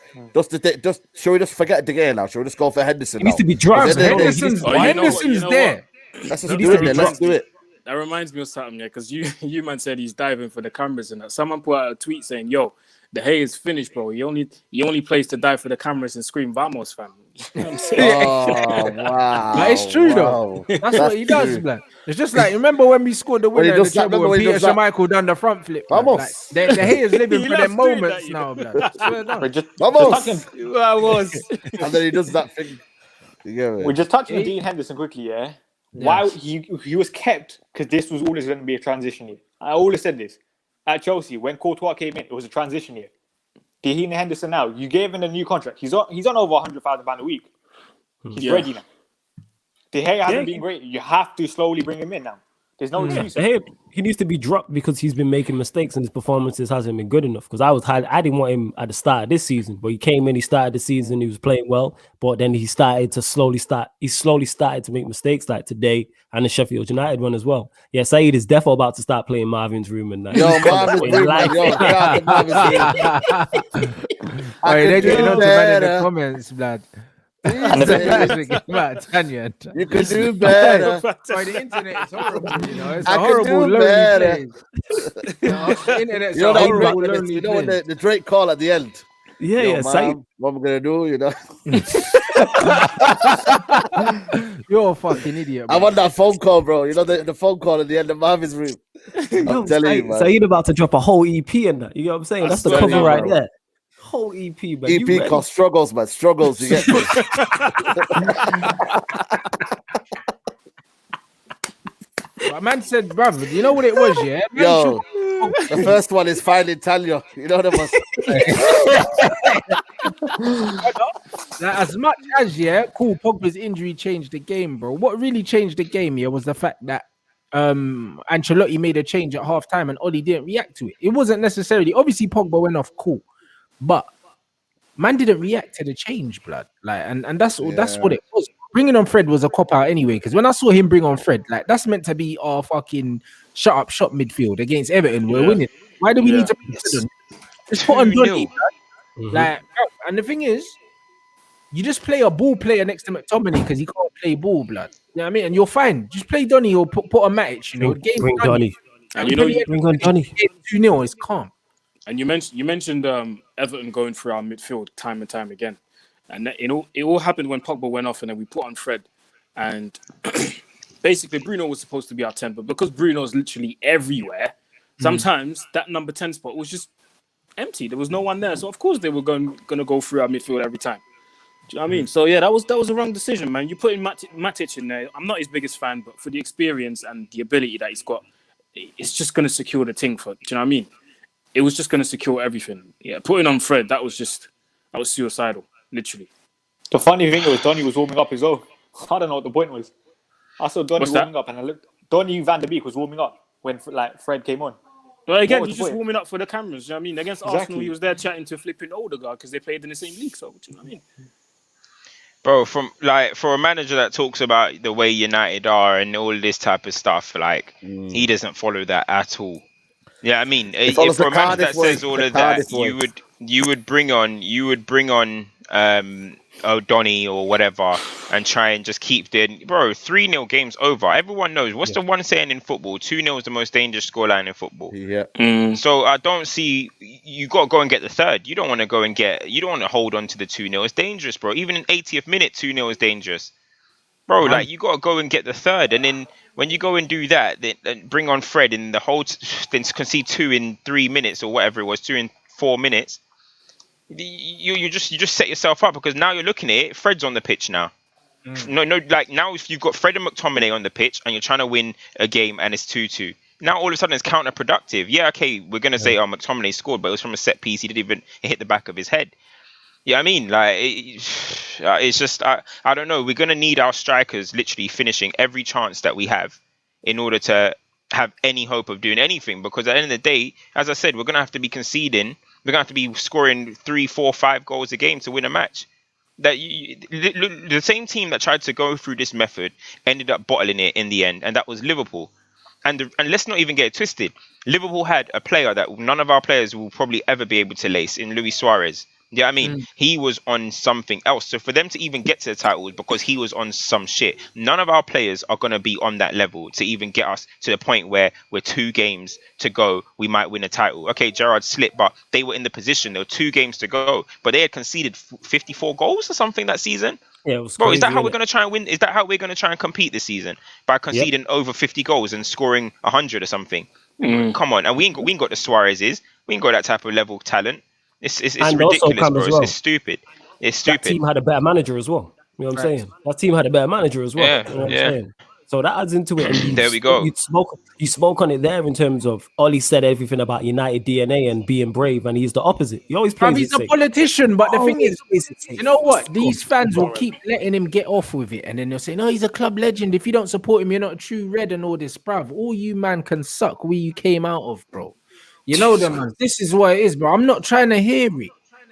Shall we just forget De Gea now? Shall we just go for Henderson? He needs to be dropped. Henderson's there. Let's just do it then. Let's do it. That reminds me of something, because you man said he's diving for the cameras and that. Someone put out a tweet saying, "Yo, De Gea is finished, bro. He only plays to dive for the cameras and scream Vamos, fam." You know what I'm saying? Oh wow! But it's true though. That's what he does, man. It's just like, remember when we scored the winner in the treble when Peter Schmeichel done the front flip? Vamos! Like, De Gea is living for them moments now, blood. Vamos! Vamos! And then he does that thing. We're just touching Dean Henderson quickly, Why he was kept because this was always going to be a transition year. I always said this at Chelsea when Courtois came in. It was a transition year. Dean Henderson now, you gave him a new contract. He's on over £100,000 a week. He's ready now. De Gea hasn't been great. You have to slowly bring him in now. There's no excuse. He needs to be dropped because he's been making mistakes and his performances hasn't been good enough. Because I didn't want him at the start of this season, but he came in, he started the season, he was playing well, but then he slowly started to make mistakes like today and the Sheffield United one as well. Yeah, Saeed is definitely about to start playing Marvin's Room and that. Yo, Marvin's Room, they're getting on to man in the comments, blood. You can do better. The internet is horrible, you know. It's a horrible, lonely place. The internet's a horrible, lonely place. When the Drake call at the end. Yeah, man, what I'm gonna do, you know. You're a fucking idiot, bro. I want that phone call, bro. You know the phone call at the end of Marvin's Room. I'm telling you, man. Saeed about to drop a whole EP in that. You know what I'm saying? That's the cover right there. Whole EP, man. EP called Struggles, man. Struggles, you get me? But man said, brother, you know what it was, yeah? Man Yo, the first one is finding Talia. You know what I Like, as much as Pogba's injury changed the game, bro. What really changed the game here was the fact that Ancelotti made a change at halftime and Oli didn't react to it. It wasn't necessarily obviously Pogba went off cool, but man didn't react to the change, blood. Like, and that's what it was. Bringing on Fred was a cop out anyway, because when I saw him bring on Fred, like that's meant to be our fucking shut up shop midfield against Everton. We're winning. Why do we need to just put on Donny? Like, and the thing is, you just play a ball player next to McTominay because he can't play ball, blood. You know what I mean? And you're fine. Just play Donny or put a Matic, you know. Bring Donny. And you know, bring on Donny. 2-0, it's calm. And you mentioned Everton going through our midfield time and time again. And it all happened when Pogba went off and then we put on Fred. And basically Bruno was supposed to be our 10, but because Bruno's literally everywhere, sometimes that number 10 spot was just empty. There was no one there. So of course they were going to go through our midfield every time. Do you know what I mean? So yeah, that was a wrong decision, man. You put in Matic in there. I'm not his biggest fan, but for the experience and the ability that he's got, it's just going to secure the thing for. Do you know what I mean? It was just going to secure everything. Yeah, putting on Fred, that was suicidal, literally. The funny thing was Donny was warming up as well. I don't know what the point was. I saw Donny warming up, and I looked. Donny van der Beek was warming up when Fred came on. Well, again, he's just warming up for the cameras. You know what I mean? Against Arsenal, he was there chatting to flipping Odegaard because they played in the same league. So, you know what I mean? Bro, for a manager that talks about the way United are and all this type of stuff, like he doesn't follow that at all. Yeah, I mean, if for a manager that says all of that, you would bring on O'Donnell or whatever and try and just keep the 3-0 games over. Everyone knows what's the one saying in football: 2-0 is the most dangerous scoreline in football. Yeah. So I don't see you got to go and get the third. You don't want to hold on to the 2-0. It's dangerous, bro. Even in 80th minute, 2-0 is dangerous, bro. Like you got to go and get the third, and then when you go and do that, then bring on Fred in the whole, then concede 2 in 3 minutes or whatever it was, 2 in 4 minutes. You just set yourself up because now you're looking at it. Fred's on the pitch now. No, like now if you've got Fred and McTominay on the pitch and you're trying to win a game and it's 2-2, now all of a sudden it's counterproductive. Yeah, okay, we're gonna say McTominay scored, but it was from a set piece. He didn't even hit the back of his head. Yeah, I mean, like it's just I don't know. We're gonna need our strikers literally finishing every chance that we have in order to have any hope of doing anything. Because at the end of the day, as I said, we're gonna have to be conceding. We're gonna have to be scoring 3, 4, 5 goals a game to win a match. The same team that tried to go through this method ended up bottling it in the end, and that was Liverpool. And let's not even get it twisted. Liverpool had a player that none of our players will probably ever be able to lace in Luis Suarez. Yeah, I mean, he was on something else. So for them to even get to the title was because he was on some shit. None of our players are going to be on that level to even get us to the point where we're 2 games to go, we might win a title. Okay, Gerrard slipped, but they were in the position. There were 2 games to go, but they had conceded 54 goals or something that season. Yeah, it was crazy, is that how we're going to try and win? Is that how we're going to try and compete this season? By conceding over 50 goals and scoring 100 or something? Come on. And we ain't got the Suarez's. We ain't got that type of level of talent. It's ridiculous, bro. Well. It's stupid. It's stupid. That team had a better manager as well. You know what I'm saying? That team had a better manager as well. Yeah, you know what I'm saying? So that adds into it. And there we go. You spoke on it there in terms of Ollie said everything about United DNA and being brave, and he's the opposite. He always plays. He's a politician, but the thing is, you know what? These fans will keep letting him get off with it, and then they'll say, "No, he's a club legend. If you don't support him, you're not a true red and all this, bruv. All you man can suck where you came out of, bro. You know them, man. This is what it is, bro. I'm not trying to hear it.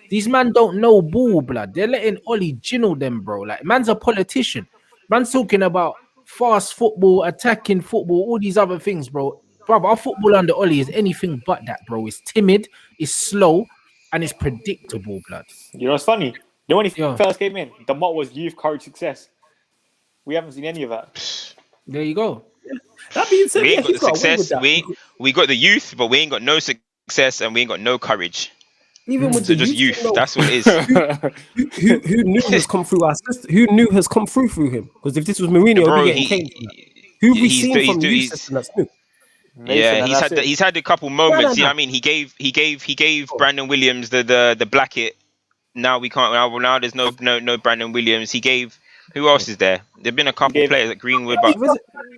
These man don't know ball, blood. They're letting Ollie jinnle them, bro. Like, man's a politician. Man's talking about fast football, attacking football, all these other things, bro. Bro, our football under Ollie is anything but that, bro. It's timid, it's slow, and it's predictable, blood. You know what's funny? You know when he first came in, the motto was youth, courage, success. We haven't seen any of that. There you go. That being said, we ain't got the success. We got the youth, but we ain't got no success and we ain't got no courage. Even with so just youth, that's what it is. who knew has come through our system? Who knew has come through him? Because if this was Mourinho, bro, who we seen from youth system that's new? Yeah, he's had a couple moments. Yeah, I mean, he gave Brandon Williams the blacket. Now we can't. Now there's no Brandon Williams. He gave Who else is there? There've been a couple Gave- players at Greenwood, but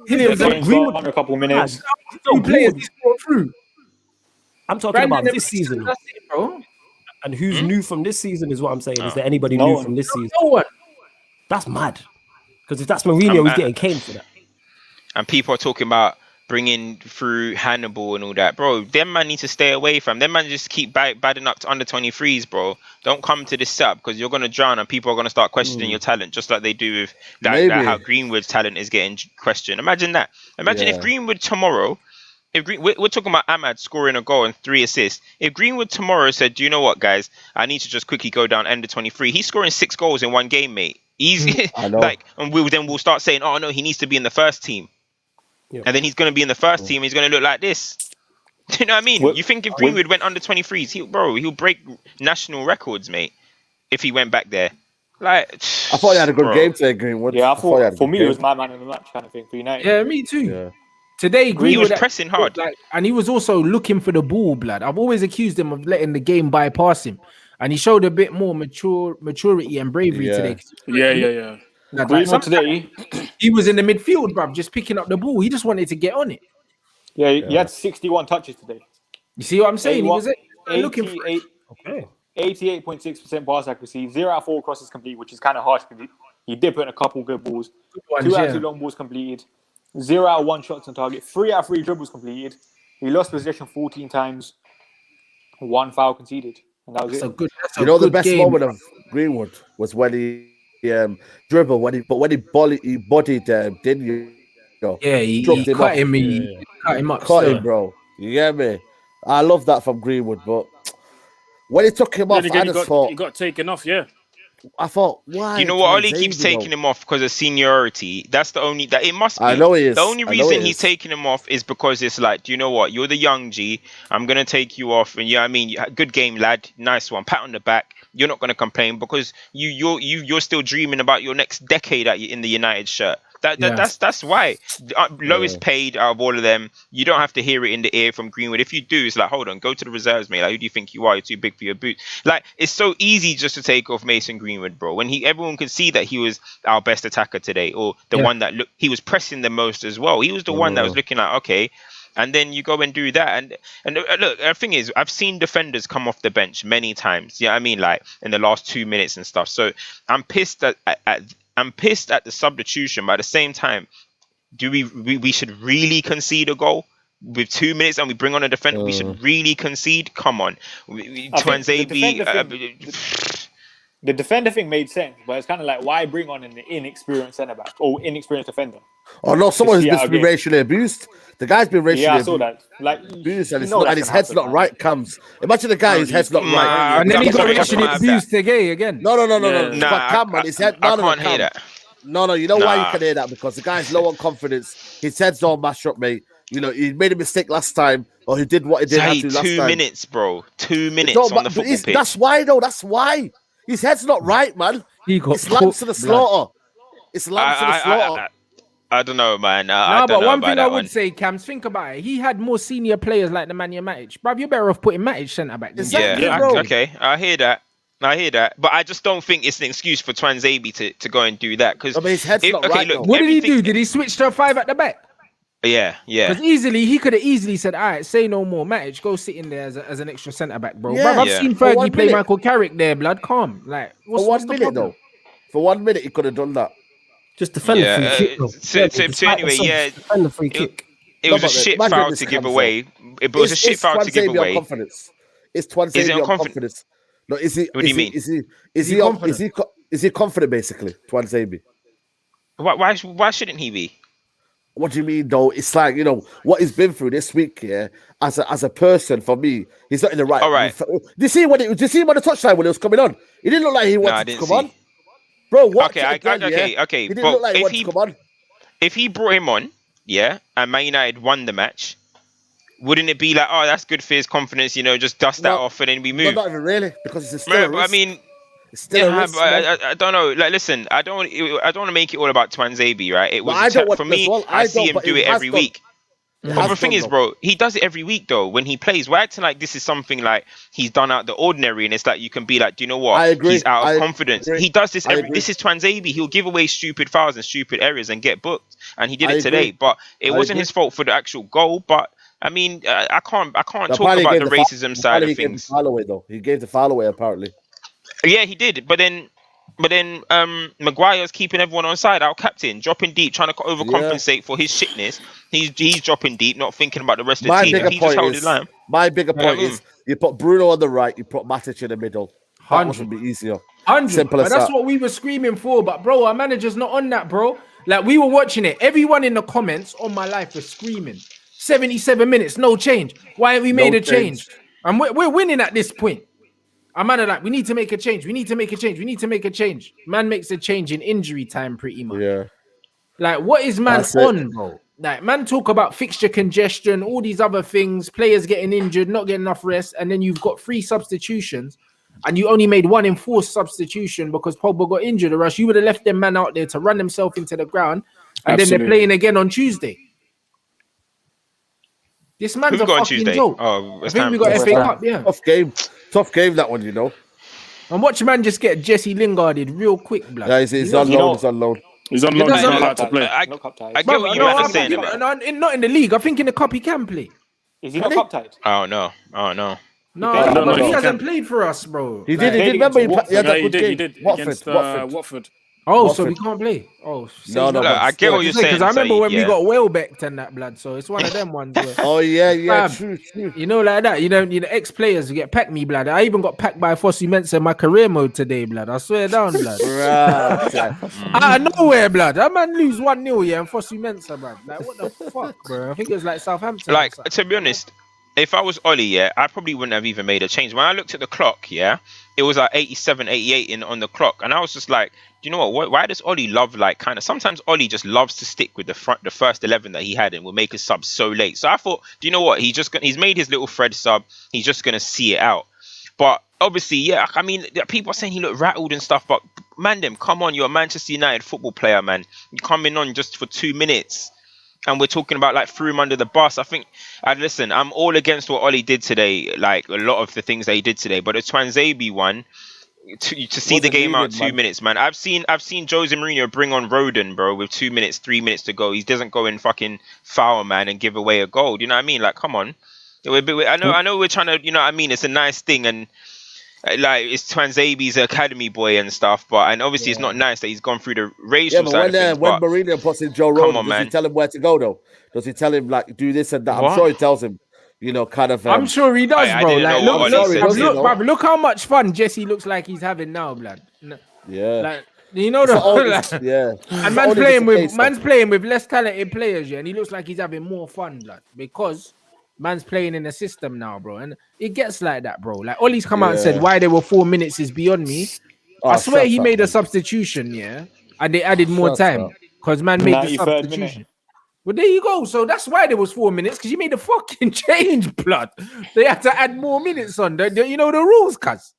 James Bond a couple minutes. Two players he scored through. I'm talking Brandon about this season. That's it, bro. And who's new from this season is what I'm saying. Is Oh. there anybody No new one. from this season? No one. That's mad. Because if that's Mourinho, he's getting caned for that. and people are talking about bringing through Hannibal and all that, bro. Them man need to stay away from. Them man just keep badding up to under 23s, bro. Don't come to this setup because you're gonna drown and people are gonna start questioning your talent, just like they do with that how Greenwood's talent is getting questioned. Imagine that. Imagine if Greenwood tomorrow. We're talking about Ahmad scoring a goal and 3 assists. If Greenwood tomorrow said, "Do you know what, guys? I need to just quickly go down under 23." He's scoring 6 goals in one game, mate. Easy. I know. And we'll start saying, "Oh no, he needs to be in the first team." Yeah. And then he's going to be in the first team. He's going to look like this. Do you know what I mean? You think if Greenwood went under 23s, he'll break national records, mate. If he went back there, like I thought he had a good game today, Greenwood. Yeah, I thought for me game. it was my man of the match kind of thing for United. Yeah, me too. Yeah. Today, he Greenwood was pressing hard, and he was also looking for the ball, blood. I've always accused him of letting the game bypass him, and he showed a bit more maturity and bravery today. Yeah. Greenwood today, he was in the midfield, bruv, just picking up the ball. He just wanted to get on it. yeah, he had 61 touches today. You see what I'm saying? He was looking for 88.6% pass accuracy, 0 out of 4 crosses complete, which is kind of harsh because he did put in a couple good balls. ones, 2 out of 2 long balls completed, 0 out of 1 shots on target, 3 out of 3 dribbles completed. He lost possession 14 times, 1 foul conceded, and that was it. The best moment of Greenwood was when he dribbled when he bodied Dinho. Yeah, he cut him. He cut him up. Cut him, bro. You get me? I love that from Greenwood, but when he took him off, I just thought he got taken off. Yeah, I thought, why? You know what? Oli keeps taking him off because of seniority. That's the only that it must be. I know he is. The only reason he's taking him off is because it's like, do you know what? You're the young G. I'm gonna take you off, and I mean, good game, lad. Nice one. Pat on the back. You're not gonna complain because you're still dreaming about your next decade in the United shirt. That's why. Lowest paid out of all of them. You don't have to hear it in the ear from Greenwood. If you do, it's like, hold on, go to the reserves, mate. Like, who do you think you are? You're too big for your boots. Like, it's so easy just to take off Mason Greenwood, bro. When everyone could see that he was our best attacker today, or the one that he was pressing the most as well. He was the one that was looking like, okay. And then you go and do that, and look. The thing is, I've seen defenders come off the bench many times. Yeah, I mean, like in the last 2 minutes and stuff. So I'm pissed at the substitution, but at the same time, do we should really concede a goal with 2 minutes and we bring on a defender? We should really concede. Come on, The defender thing made sense, but it's kind of like, why bring on an inexperienced centre back or inexperienced defender? Oh no, someone has been racially abused. The guy's been racially abused. Yeah, I saw that. Like, abused, and his head's not right. Comes. Imagine the guy, his head's not right. And then he got racially abused again. No. But come, man, his head. I can't hear that. No, you know why you can hear that? Because the guy's low on confidence. His head's all mashed up, mate. You know, he made a mistake last time, or he did what he did last time. 2 minutes, bro. 2 minutes on the football pitch. That's why, though. That's why. His head's not right, man. It's lambs to the slaughter. It's lambs to the slaughter. I don't know, man. But one thing I would say, Cams, think about it. He had more senior players like the Nemanja Matic. Bruv, you're better off putting Matic centre back. Okay, I hear that. But I just don't think it's an excuse for Twanzebe to go and do that. Because his head's not right. Look, what did he do? Did he switch to a 5 at the back? Yeah. Because he could have easily said, all right, say no more, Matic, go sit in there as an extra centre back, bro. Yeah. Bruv, I've seen Fergie play Michael Carrick there, blood. Calm. Like, what's the problem? Though. For 1 minute, he could have done that. Just defend the free kick. Defend the free kick. It was a shit foul to give away. It was a shit foul to give away. It's Twanzebe on confidence. No, is he? What do you mean? Is he confident basically? Twanzebe. Why shouldn't he be? What do you mean, though? It's like, you know, what he's been through this week, yeah. As a person, for me, he's not in the right. All right. Do you see him on the touchline when it was coming on? He didn't look like he wanted to come on. Bro, watch it again, okay. He didn't look like he wanted to come on. If he brought him on, and Man United won the match, wouldn't it be like, oh, that's good for his confidence, you know, just dust that off and then we move? Not even really, because it's still a risk. I mean, it's still a risk, I don't know. Like, listen, I don't want to make it all about Twanzebe, right? It was for me. I see him do it every week. But the thing is, bro, he does it every week though. When he plays, we're acting like this is something like he's done out the ordinary, and it's like you can be like, do you know what? I agree. He's out of confidence. Agree. He does this every. This is Twanzebe. He'll give away stupid fouls and stupid errors and get booked, and he did it today. But it wasn't his fault for the actual goal. But I mean, I can't talk about the racism side of things. He gave the foul away apparently. Yeah, he did. But then Maguire's keeping everyone on side. Our captain dropping deep, trying to overcompensate for his shitness. He's dropping deep, not thinking about the rest of the team. He just held his line. My bigger point is you put Bruno on the right, you put Matic in the middle. That would be easier. 100. Simple as that's that. what we were screaming for. But bro, our manager's not on that, bro. Like we were watching it. Everyone in the comments on my life was screaming. 77 minutes, no change. Why haven't we made a change? And we're winning at this point. Our man are like, we need to make a change. We need to make a change. We need to make a change. Man makes a change in injury time, pretty much. Yeah. Like, what is man on, bro? Like, man talk about fixture congestion, all these other things, players getting injured, not getting enough rest, and then you've got 3 substitutions, and you only made 1 enforced substitution because Pogba got injured, or else you would have left them man out there to run themselves into the ground, and then they're playing again on Tuesday. This man's a fucking joke. I think we got FA Cup, yeah. Tough game that one, you know. And watch man just get Jesse Lingarded real quick, blood. Yeah, he's on loan. He's on loan. He's on loan. He's not allowed to play. I get what you are saying. Not in the league. I think in the cup he can play. Is he not cup tied? Oh no. No, he hasn't played for us, bro. He did. Remember he had that good game. He did. Watford. Oh, so we can't play. Oh, no. I get what you're saying. Because I remember when we got Welbeck and that blood. So it's one of them ones. Where, oh yeah, true. You know, like that. You know, ex-players get packed me blood. I even got packed by Fosu Mensah in my career mode today, blood. I swear down, blood. Out of nowhere, blood. That man lose 1-0, yeah, and Fosu Mensah, blood. Like what the fuck, bro? I think it was like Southampton. Like to be honest. If I was Ollie, yeah, I probably wouldn't have even made a change. When I looked at the clock, yeah, it was like 87, 88 on the clock. And I was just like, do you know what? Why does Ollie love sometimes Ollie just loves to stick with the first 11 that he had and will make his sub so late. So I thought, do you know what? He's made his little Fred sub. He's just going to see it out. But obviously, yeah, I mean, people are saying he looked rattled and stuff. But man, come on, you're a Manchester United football player, man. You're coming on just for 2 minutes. And we're talking about like threw him under the bus. I think, listen, I'm all against what Ollie did today, like a lot of the things that he did today. But the Twanzebe one, to see the game out 2 minutes, man. I've seen Jose Mourinho bring on Rodon, bro, with 2 minutes, 3 minutes to go. He doesn't go in fucking foul, man, and give away a goal. You know what I mean? Like, come on. I know we're trying to, you know what I mean? It's a nice thing, and like it's Twanzebe's academy boy and stuff, and obviously it's not nice that he's gone through the racial side of things. When Mourinho puts in Joe Rodon, does he tell him where to go though? Does he tell him like do this and that? I'm sure he tells him, you know, kind of. I'm sure he does, bro. Like, look how much fun Jesse looks like he's having now, blood. Yeah, like you know the yeah. And man's playing with less talented players, yeah, and he looks like he's having more fun, blood, because man's playing in a system now, bro, and it gets like that, bro. Like Ollie's come out and said why there were 4 minutes is beyond me. I swear he made a substitution, yeah, and they added more time because man made the substitution. Minute. Well, there you go. So that's why there was 4 minutes, because you made the fucking change, blood. They had to add more minutes on. You know the rules, cuz.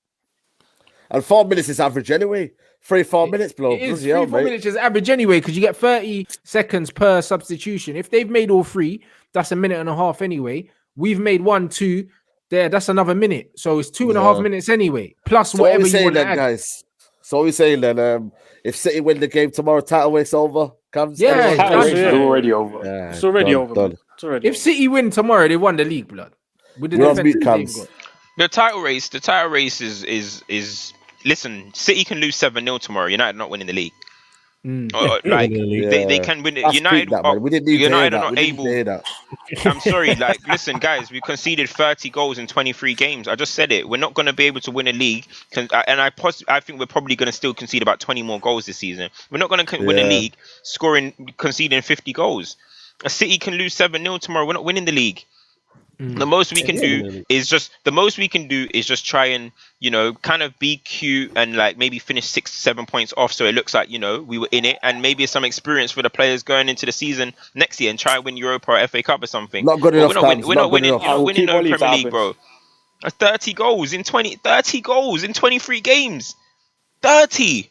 And 4 minutes is average anyway. 3-4 minutes, bro. It is 3-4 minutes is average anyway, because you get 30 seconds per substitution. If they've made all 3, that's a minute and a half anyway. We've made 1, 2. There, that's another minute. So it's 2.5 minutes anyway. Plus so whatever you want to add. Guys. So we're saying then, if City win the game tomorrow, title race over. Comes. Yeah, it's already over. Yeah, it's already over. It's already if City win tomorrow, they won the league, blood. With the The title race is. Listen, City can lose 7-0 tomorrow. United not winning the league. They can win it. United are not able. I'm sorry. Like, listen, guys, we conceded 30 goals in 23 games. I just said it. We're not going to be able to win a league, and I think we're probably going to still concede about 20 more goals this season. We're not going to win a league conceding 50 goals. A City can lose 7-0 tomorrow. We're not winning the league. The most we can do is just try and, you know, kind of be cute and like maybe finish 6-7 points off, so it looks like, you know, we were in it, and maybe some experience for the players going into the season next year and try and win Europa or FA Cup or something. Not good enough. We're not winning no Premier League, bro. 30 goals in 23 games. 30.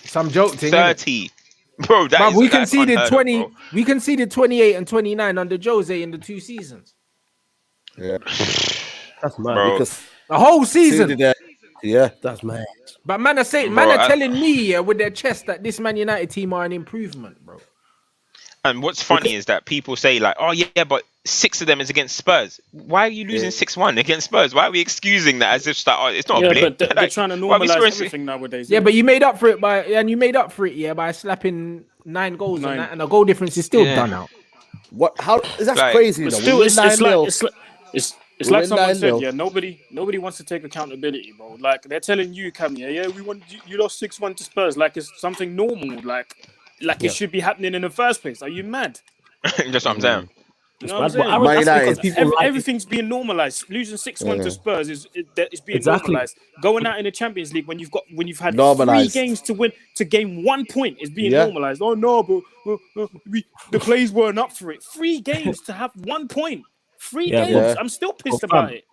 Some joke thing. 30. bro. That But is we that's conceded unheard of, 20. bro. We conceded 28 and 29 under Jose in the 2 seasons. Yeah, That's mad. Bro. because The whole season. yeah, That's mad. But man are saying, Bro, man are telling me with their chest that this Man United team are an improvement, bro. And what's funny is that people say like, oh yeah, but 6 of them is against Spurs. Why are you losing 6-1 against Spurs? Why are we excusing that as if it's not a blip? but they're trying to why are we normalize scoring everything nowadays. Yeah, but you made up for it by slapping 9 goals on that, and the goal difference is still done out. what? How is that Like, crazy? But Though still, we win it's 9-0. like someone said, 9-0. yeah. Nobody wants to take accountability, bro. Like they're telling you, Cam, yeah, we want you lost 6-1 to Spurs, like it's something normal, like it should be happening in the first place. Are you mad? that's what I'm saying. You know what I'm But saying? Man that's because United. people like it. Everything's being normalized. Losing 6-1 to Spurs is being Exactly. normalized. Going out in the Champions League when you've had 3 Normalised. games to win to gain 1 point is being Yeah. normalized. Oh no, but the players weren't up for it. 3 games to have 1 point. 3 Yeah, games. but- I'm still pissed but about fam, it.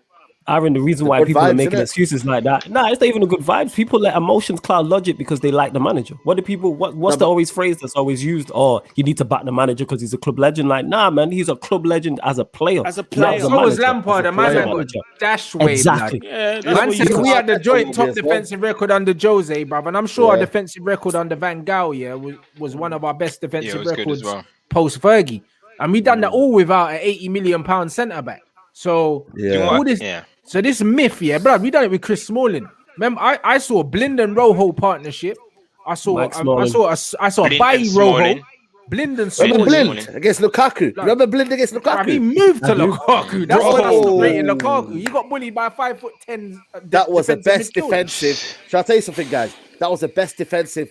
Aaron, the reason The why good people are vibes, making innit? excuses like that, it's not even a good vibes. People let emotions cloud logic because they like the manager. What do people? What's the always phrase that's always used? Oh, you need to back the manager because he's a club legend. Like, nah, man, he's a club legend as a player. As a not player. as a So was manager. Lampard, As a and my player. man got Manager. dash way, Exactly. blood. Yeah, that's Man what said you we had the Arteta joint will top be as well. defensive record under Jose, bruv, and I'm sure our Yeah. defensive record under Van Gaal, was one of our best Yeah, it defensive was good as records well. post Fergie, and we done that all without an 80 million pound centre back. So Do you know Yeah. all what? this, Yeah. so this myth, yeah, bruv, we done it with Chris Smalling. Remember, I saw Blind and Rojo partnership. I saw Mike Smalling. I saw Blind Bailly and Rojo, Smalling. Blind and Remember Smalling. Blind against Lukaku? Remember Blind against Bruv, he Lukaku? moved to I do. Lukaku. That's when I Bro. stopped rating Lukaku. He got bullied by a 5'10". That was the best midfielder. defensive. Shall I tell you something, guys? That was the best defensive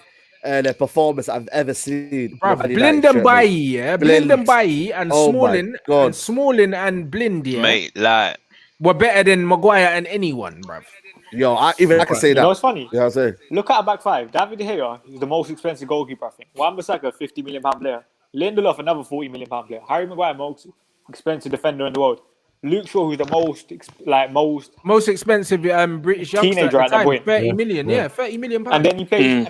performance I've ever seen. Bruv, Man United Blind shirt, and mate. Bailly, yeah. Blind and Bailly and Oh my Smalling God. and Smalling and Blind, yeah, Mate, like, were better than Maguire and anyone, bruv. Yo, I can say You that. know what's funny? You know what I'm saying? Look at our back five. David De Gea is the most expensive goalkeeper, I think. Wan-Bissaka, £50 million player. Lindelof, another £40 million player. Harry Maguire, most expensive defender in the world. Luke Shaw, who's the Most expensive British youngster Teenager at at the that time, point. 30 million, yeah, 30 million pounds. and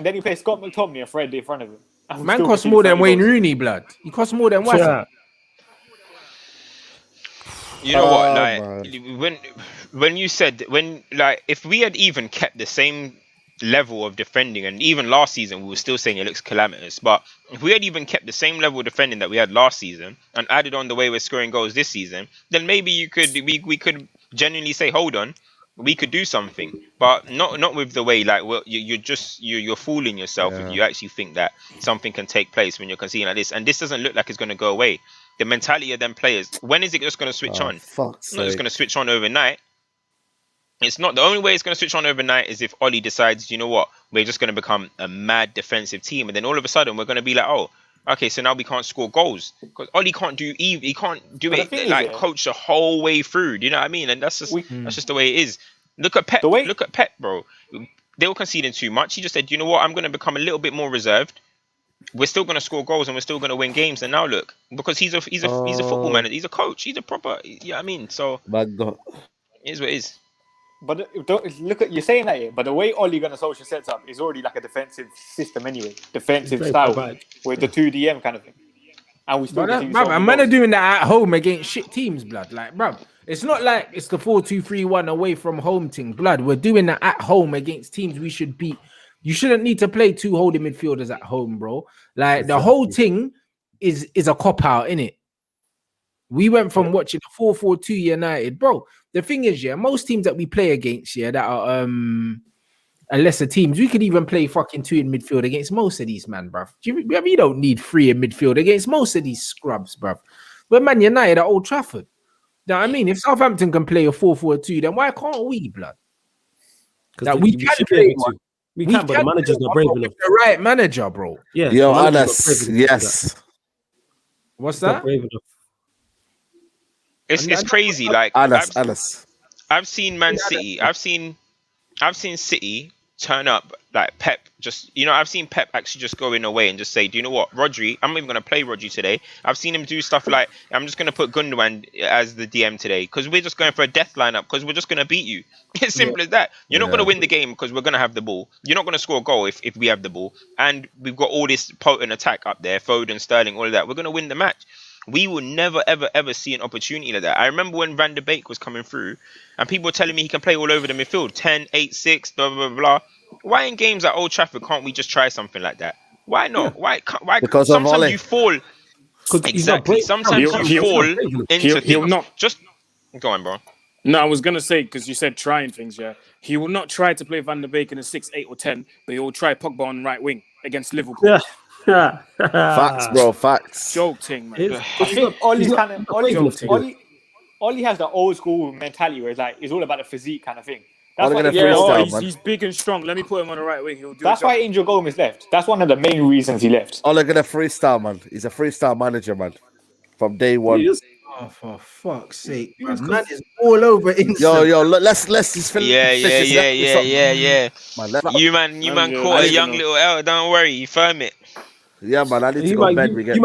then you play Scott McTominay, a Fred in front of him. And we Man still costs conceded more than 30 Wayne goals. Rooney, blood. He costs more than Watson. Yeah. you know what? Man. Like, when you said if we had even kept the same level of defending, and even last season we were still saying it looks calamitous, but if we had even kept the same level of defending that we had last season and added on the way we're scoring goals this season, then maybe we could genuinely say, hold on, we could do something. But not with the way, like, well, you're fooling yourself if you actually think that something can take place when you're conceding like this, and this doesn't look like it's going to go away. The mentality of them players, when is it just going to switch on? Fuck's It's not just sake. going to switch on overnight. It's not the only way it's going to switch on overnight is if Ollie decides, you know what, we're just going to become a mad defensive team, and then all of a sudden we're going to be like, oh, okay, so now we can't score goals because Ollie can't do he can't do But the it thing is, like yeah, coach the whole way through. Do you know what I mean? And that's just the way it is. Look at Pep. The way- Look at Pep, bro. They were conceding too much. He just said, you know what, I'm going to become a little bit more reserved. We're still going to score goals and we're still going to win games. And now look, because he's a football manager, he's a coach, he's a proper. Yeah, I mean, so My God. it is what it is. But look at you're saying that, yeah. But the way Ole Gunnar Solskjaer sets up is already like a defensive system anyway, defensive Very style bad. with the 2DM kind of thing. And we still But continue to bruv, and man are doing that at home against shit teams, blood. Like, bruv, it's not like it's the 4-2-3-1 away from home thing, blood. We're doing that at home against teams we should beat. You shouldn't need to play 2 holding midfielders at home, bro. Like, the whole thing is a cop out, innit? We went from watching 4-4-2 United, bro. The thing is, yeah, most teams that we play against, yeah, that are lesser teams, we could even play fucking 2 in midfield against most of these, man, bruv. You don't need 3 in midfield against most of these scrubs, bruv. We're Man United at Old Trafford. You know what I mean? If Southampton can play a 4-4-2, then why can't we, blood? That we can should be play able to. We can, but the manager's not brave enough. The right manager, bro. Yeah, Yo, the manager's not Anas. brave enough to do that. Yes. What's He's not that? brave enough. It's crazy. Like Anas. I've seen Man City. I've seen City turn up like Pep. Just I've seen Pep actually just go in a way and just say, do you know what, Rodri? I'm not even gonna play Rodri today. I've seen him do stuff like, I'm just gonna put Gundogan as the DM today because we're just going for a death lineup because we're just gonna beat you. It's simple as that. You're not gonna win the game because we're gonna have the ball. You're not gonna score a goal if we have the ball, and we've got all this potent attack up there, Foden, Sterling, all of that. We're gonna win the match. We will never, ever, ever see an opportunity like that. I remember when Van der Beek was coming through and people were telling me he can play all over the midfield, 10, 8, 6, blah, blah, blah, blah. Why in games at Old Trafford can't we just try something like that? Why not? Why? Because sometimes you fall. Exactly. Sometimes you fall into he'll things. not. Just go on, bro. No, I was gonna say because you said trying things. Yeah, he will not try to play Van der Beek in a 6, 8, or 10, but he will try Pogba on right wing against Liverpool. Yeah. Facts, bro. Facts. Joke thing, man. I think Ollie's kind of Ollie has the old school mentality where it's all about the physique kind of thing. That's why he's big and strong. Let me put him on the right wing. He'll do. That's why Angel Gomez left. That's one of the main reasons he left. Ole gonna freestyle, man. He's a freestyle manager, man. From day one. Oh, for fuck's sake, man is all over Insta. Yo, let's just finish. Yeah. Man, you man caught a young little L. Don't worry, you firm it. Yeah, man. I need to go to bed. You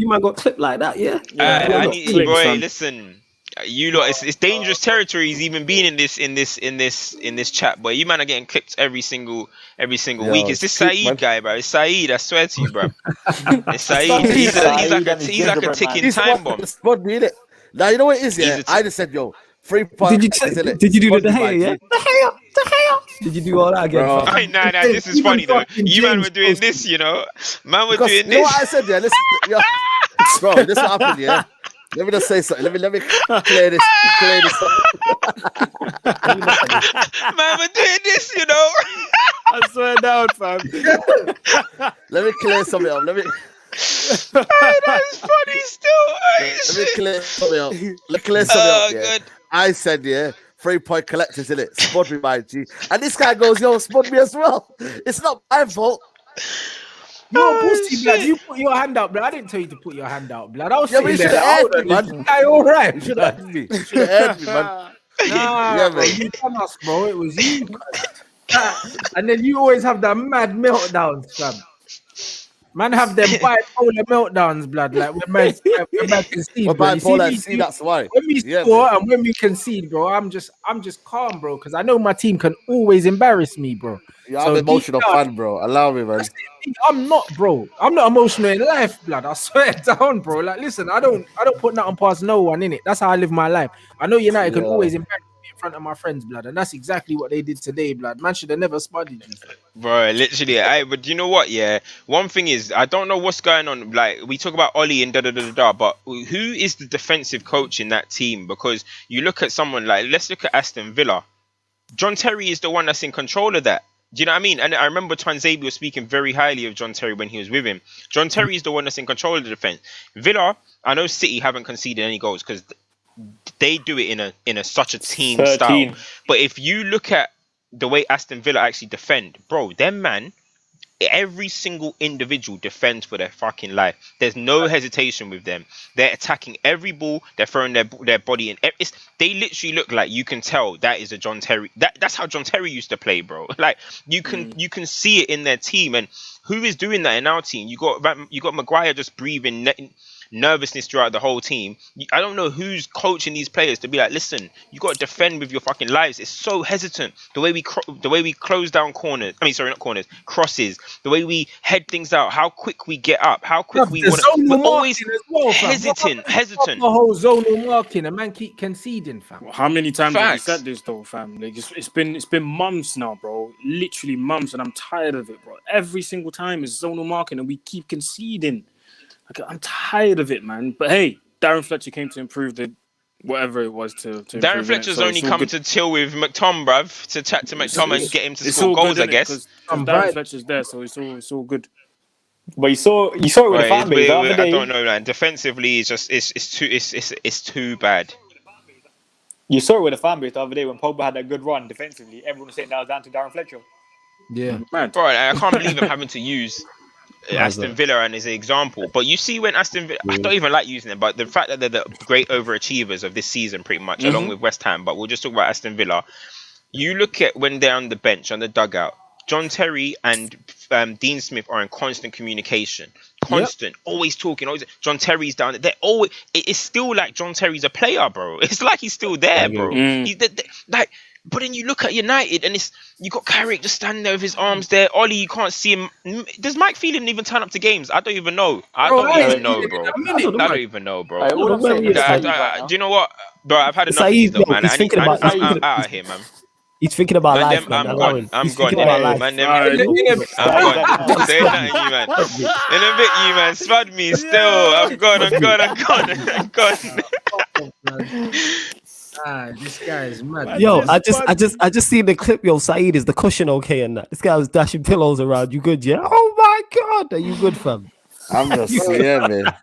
might got clipped like that, yeah. I need, bro. Listen, you lot, it's dangerous territory. He's even been in this chat, boy. You man are getting clipped every single week. It's this Saeed guy, bro. It's Saeed. I swear to you, bro. It's Saeed. He's like a ticking time bomb. Now you know what it is, yeah. I just said, yo, 3 points. Did you do the hair? Yeah. The hair. Did you do all that again? Nah. This is funny though. You man were doing this, Man were doing this. You know what I said, yeah. Listen, yo, bro. This what happened, yeah. Let me just say something. Let me clear this. Man, we're doing this, I swear down, fam. Let me clear something up. That's funny still. Let me clear something up. Yeah. Good. I said, yeah, 3 point collectors in it. Spud me, my G. And this guy goes, yo, spud me as well. It's not my fault. You're a pussy, blood. You put your hand out, blood. I didn't tell you to put your hand out, blood. I was you should have heard me, man. All right. You should have heard me. You should have heard me, man. Nah, bro, you done us, bro. It was you. And then you always have that mad meltdowns, fam. Man have them bipolar meltdowns, blood. Like when man concede, bro. Bipolar, see, that's why. When we score and when we concede, bro, I'm just calm, bro, because I know my team can always embarrass me, bro. Yeah, I'm an emotional fan, bro. Allow me, man. I'm not, bro. I'm not emotional in life, blood. I swear down, bro. Like, listen, I don't put nothing past no one in it. That's how I live my life. I know United can always embarrass me in front of my friends, blood, and that's exactly what they did today, blood. Man should have never spudded you, bro. Literally, but you know what? Yeah, one thing is, I don't know what's going on. Like, we talk about Ollie and but who is the defensive coach in that team? Because you look at someone like, let's look at Aston Villa. John Terry is the one that's in control of that. Do you know what I mean? And I remember Twanzebe was speaking very highly of John Terry when he was with him. John Terry is the one that's in control of the defense. Villa, I know City haven't conceded any goals because they do it in a such a team style. But if you look at the way Aston Villa actually defend, bro, them man, every single individual defends for their fucking life. There's no hesitation with them. They're attacking every ball. They're throwing their body in. They literally look like you can tell that is a John Terry. That's how John Terry used to play, bro. Like you can see it in their team. And who is doing that in our team? You got Maguire just breathing nervousness throughout the whole team. I don't know who's coaching these players to be like, listen, you got to defend with your fucking lives. It's so hesitant. The way we close down corners. I mean, sorry, not corners, crosses. The way we head things out. How quick we get up. How quick we want to. But always hesitant. The whole zonal marking. A man keep conceding, fam. How many times have you said this though, fam? Like it's been months now, bro. Literally months, and I'm tired of it, bro. Every single time is zonal marking, and we keep conceding. I'm tired of it, man. But hey, Darren Fletcher came to improve the whatever it was to Darren Fletcher's only come to chill with McTom, bruv, to chat to McTom and get him to score goals, I guess. Darren Fletcher's there, so it's all good. But you saw it with the fan base the other day. I don't know, man. Defensively, it's too bad. You saw it with the fan base the other day when Pogba had that good run defensively. Everyone was saying that was down to Darren Fletcher. Yeah, man. Bro, I can't believe I'm having to use Aston Villa and as an example, but you see when Aston Villa, I don't even like using them, but the fact that they're the great overachievers of this season, pretty much, along with West Ham. But we'll just talk about Aston Villa. you look at when they're on the bench, on the dugout, John Terry and Dean Smith are in constant communication. Constant, always talking. Always, John Terry's down there. They're always. It's still like John Terry's a player, bro. It's like he's still there, bro. Like, but then you look at United, and you got Carrick just standing there with his arms there. Ollie, you can't see him. Does Mike Phelan even turn up to games? I don't even know. I don't even know, bro. Do you know what, bro? I've had enough of these, though, man. I'm out of here, man. He's thinking about life, man. I'm gone. I'm gone. Man, I'm gone. Say nothing, you man. In a bit, you man. Spud me still. I'm gone. This guy is mad. Yo, I just seen the clip. Yo, Saeed, is the cushion okay and that? This guy was dashing pillows around. You good, yeah? Oh my God, are you good, fam? I'm just man.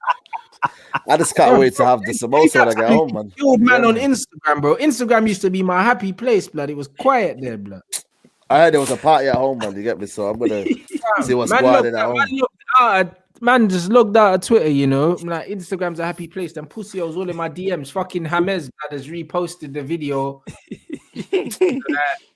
I just can't wait to have the samosa when I get home, man. Old man on Instagram, bro. Instagram used to be my happy place, blood. It was quiet there, blood. I heard there was a party at home, man. You get me? So I'm gonna see what's going on at home. Man just logged out of Twitter, you know. Like, Instagram's a happy place. Them pussy was all in my DMs. Fucking James has reposted the video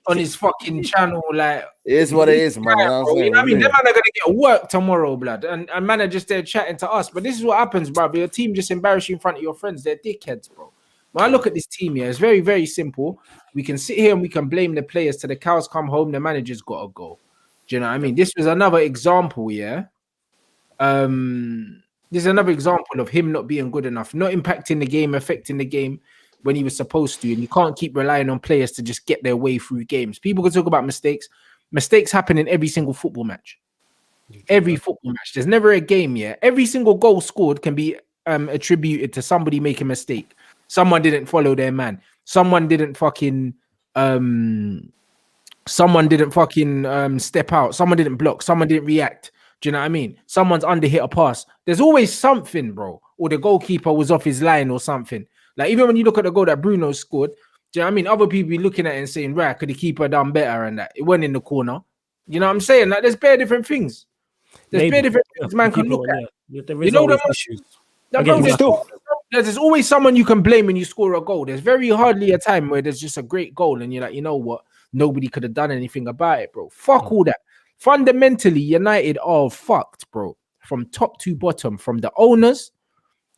on his fucking channel. Like, it is what it is, man. You know what I mean? Them man are gonna get work tomorrow, blood. And man are just there chatting to us. But this is what happens, bro. Your team just embarrass you in front of your friends. They're dickheads, bro. When I look at this team here, it's very, very simple. We can sit here and we can blame the players till the cows come home. The manager's got to go. Do you know what I mean? This was another example, yeah. This is another example of him not being good enough, not impacting the game, affecting the game when he was supposed to. And you can't keep relying on players to just get their way through games. People can talk about mistakes. Mistakes happen in every single football match. Every football match. There's never a game yet. Every single goal scored can be attributed to somebody making a mistake. Someone didn't follow their man. Someone didn't fucking step out. Someone didn't block. Someone didn't react. Do you know what I mean? Someone's underhit a pass. There's always something, bro. Or the goalkeeper was off his line or something. Like, even when you look at the goal that Bruno scored, do you know what I mean? Other people be looking at it and saying, right, could the keeper done better and that? It went in the corner. You know what I'm saying? Like, there's bare different things. There's bare different things man can look at. There is always issues. There's always someone you can blame when you score a goal. There's very hardly a time where there's just a great goal and you're like, you know what? Nobody could have done anything about it, bro. Fuck all that. Fundamentally, United are fucked, bro. From top to bottom, from the owners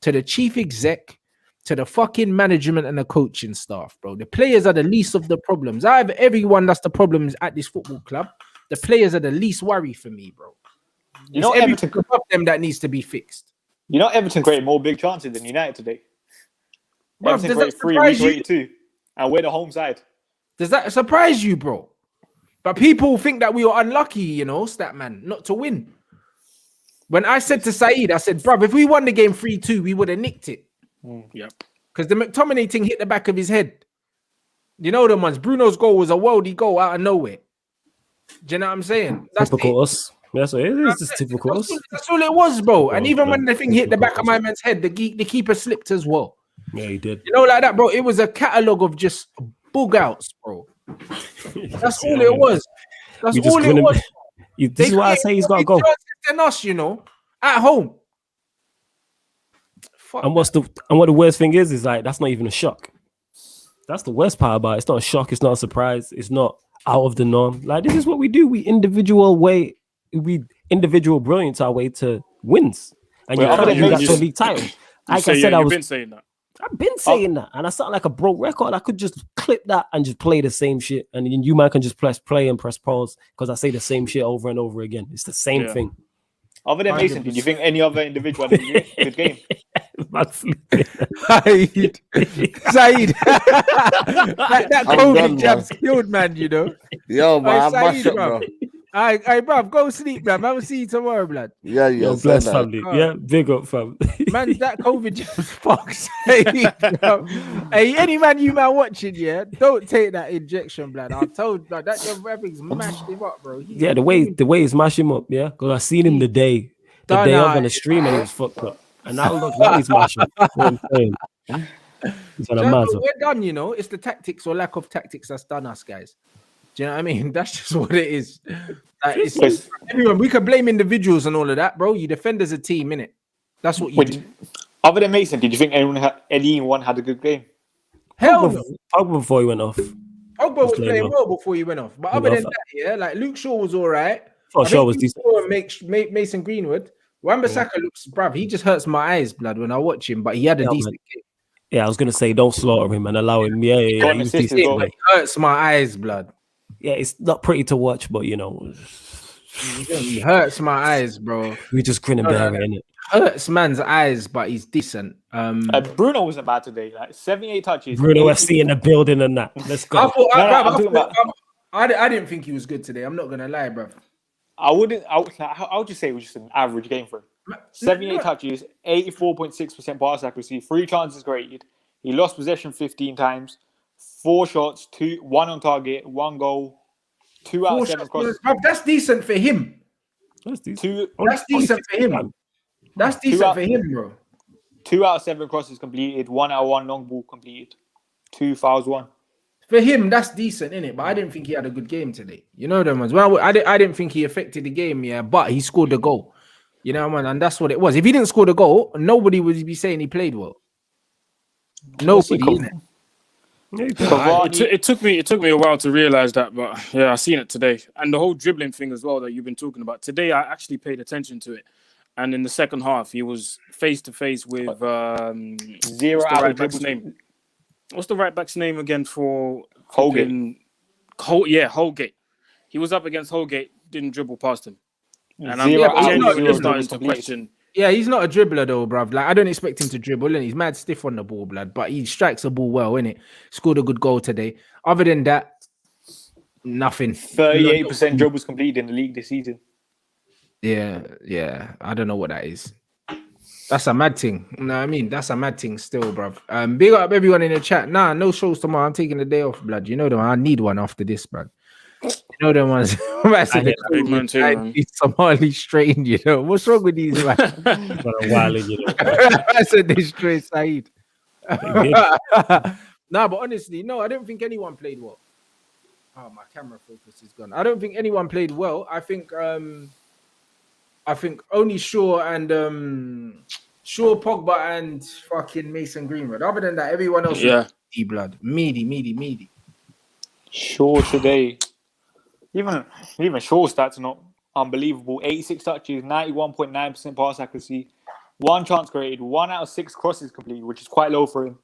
to the chief exec to the fucking management and the coaching staff, bro. The players are the least of the problems. I have everyone that's the problems at this football club. The players are the least worry for me, bro. You know, Everton above them that needs to be fixed. You know, Everton created more big chances than United today. Bro, Everton created 3, we created 2, and we're the home side. Does that surprise you, bro? But people think that we were unlucky, you know, Statman, not to win. When I said to Saeed, I said, bruv, if we won the game 3-2, we would have nicked it. Yep. Because the McTominay thing hit the back of his head. You know them ones. Bruno's goal was a worldy goal out of nowhere. Do you know what I'm saying? That's typical us. That's what it is. Just typical us. That's all it was, bro. And even when the thing hit the back of my man's head, the keeper slipped as well. Yeah, he did. You know, like that, bro. It was a catalogue of just bug outs, bro. That's all it was. That's all it was. This is why I say he's got to go. Than us, you know, at home. And what the worst thing is like that's not even a shock. That's the worst part about it. It's not a shock. It's not a surprise. It's not out of the norm. Like, this is what we do. We individual brilliance our way to wins. And you can't do that to a league title. Like I said, I've been saying that, and I sound like a broke record. I could just clip that and just play the same shit, and then you might can just press play and press pause because I say the same shit over and over again. It's the same thing. Other than Mason, did you think any other individual had a good game? Saeed. that COVID jab's killed, man, you know. Yo, man, I'm mashed up, bro. Hey, bruv, go sleep, man. I will see you tomorrow, blood. Yeah. Bless family. Yeah, big up, fam. Man, that COVID jab's fuck's sake, bro. Hey, any man you man watching, yeah, don't take that injection, blood. I told you, that your rapping's mashed him up, bro. The way he's mashed him up, yeah. Because I seen him the day of on the stream and he was fucked up. And now he's mashing. He's on a we're done, you know. It's the tactics or lack of tactics that's done us, guys. Do you know what I mean? That's just what it is. Everyone, we can blame individuals and all of that, bro. You defend as a team, innit? That's what you do. Other than Mason, did you think anyone had a good game? Hell no. Pogba before he went off. Pogba was playing well before he went off. But other than that, yeah, like Luke Shaw was all right. Shaw was decent. Mason Greenwood. Wan-Bissaka looks, bruv, he just hurts my eyes, blood, when I watch him. But he had a decent game. Yeah, I was gonna say don't slaughter him and allow him. Yeah, he was decent. It hurts my eyes, blood. Yeah, it's not pretty to watch, but you know, he hurts my eyes, bro. We just grin and bear it, innit? Hurts man's eyes, but he's decent. Bruno wasn't bad today. Like 78 touches. Bruno FC in the building and that. Let's go. I didn't think he was good today. I'm not gonna lie, bro. I would just say it was just an average game for him. 78 touches, 84.6% pass accuracy, 3 chances created. He lost possession 15 times, 4 shots, 1 on target, 1 goal, 2 out of 7 crosses. That's decent for him. That's decent. That's decent for him. That's decent for him, bro. 2 out of 7 crosses completed, 1 out of 1 long ball completed, 2 fouls, 1. For him, that's decent, innit? But I didn't think he had a good game today. You know them ones. Well, I didn't think he affected the game, yeah, but he scored the goal. You know, man, and that's what it was. If he didn't score the goal, nobody would be saying he played well. Nobody, innit? It took me a while to realize that, but yeah, I seen it today. And the whole dribbling thing as well that you've been talking about. Today, I actually paid attention to it. And in the second half, he was face to face with zero out right back's name. What's the right back's name again for Holgate? Holgate. He was up against Holgate, didn't dribble past him. And I'm starting to question. Yeah, he's not a dribbler though, bruv. Like I don't expect him to dribble, and he's mad stiff on the ball, blood. But he strikes the ball well, innit? Scored a good goal today. Other than that, nothing. 38% dribbles completed in the league this season. Yeah. I don't know what that is. That's a mad thing. You know what I mean? That's a mad thing still, bruv. Big up everyone in the chat. Nah, no shows tomorrow. I'm taking the day off, blood. You know them. I need one after this, blood. You know them ones. Somali strain, you know. What's wrong with these man? For a while, you know. I said they straight Saeed. Nah, but honestly, no, I don't think anyone played well. Oh, my camera focus is gone. I don't think anyone played well. I think only Shaw, Pogba, and fucking Mason Greenwood. Other than that, everyone else was meaty. Shaw today. Even Shaw's stats are not unbelievable. 86 touches, 91.9% pass accuracy, 1 chance created, 1 out of 6 crosses completed, which is quite low for him.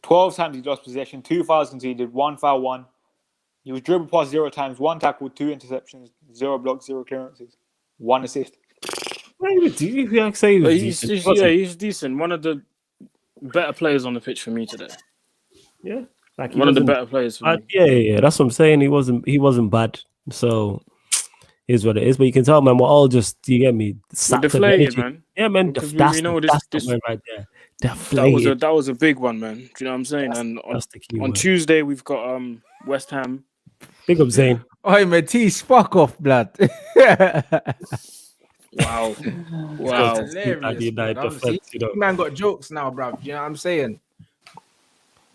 12 times he lost possession, 2 fouls conceded, 1 foul, 1. He was dribbled past 0 times, 1 tackle, 2 interceptions, 0 blocks, 0 clearances, 1 assist. He's decent. One of the better players on the pitch for me today. Yeah, like one of the better players for me. Yeah. That's what I'm saying. He wasn't bad. So here's what it is. But you can tell, man, we're all just, you get me, deflated, man. Yeah, man. That's the word right there. Deflated. That was a big one, man. Do you know what I'm saying? On Tuesday we've got West Ham. Big up Zane. Oh, Matisse, fuck off, blood. Wow. Hilarious. Man got jokes now, bro. You know what I'm saying?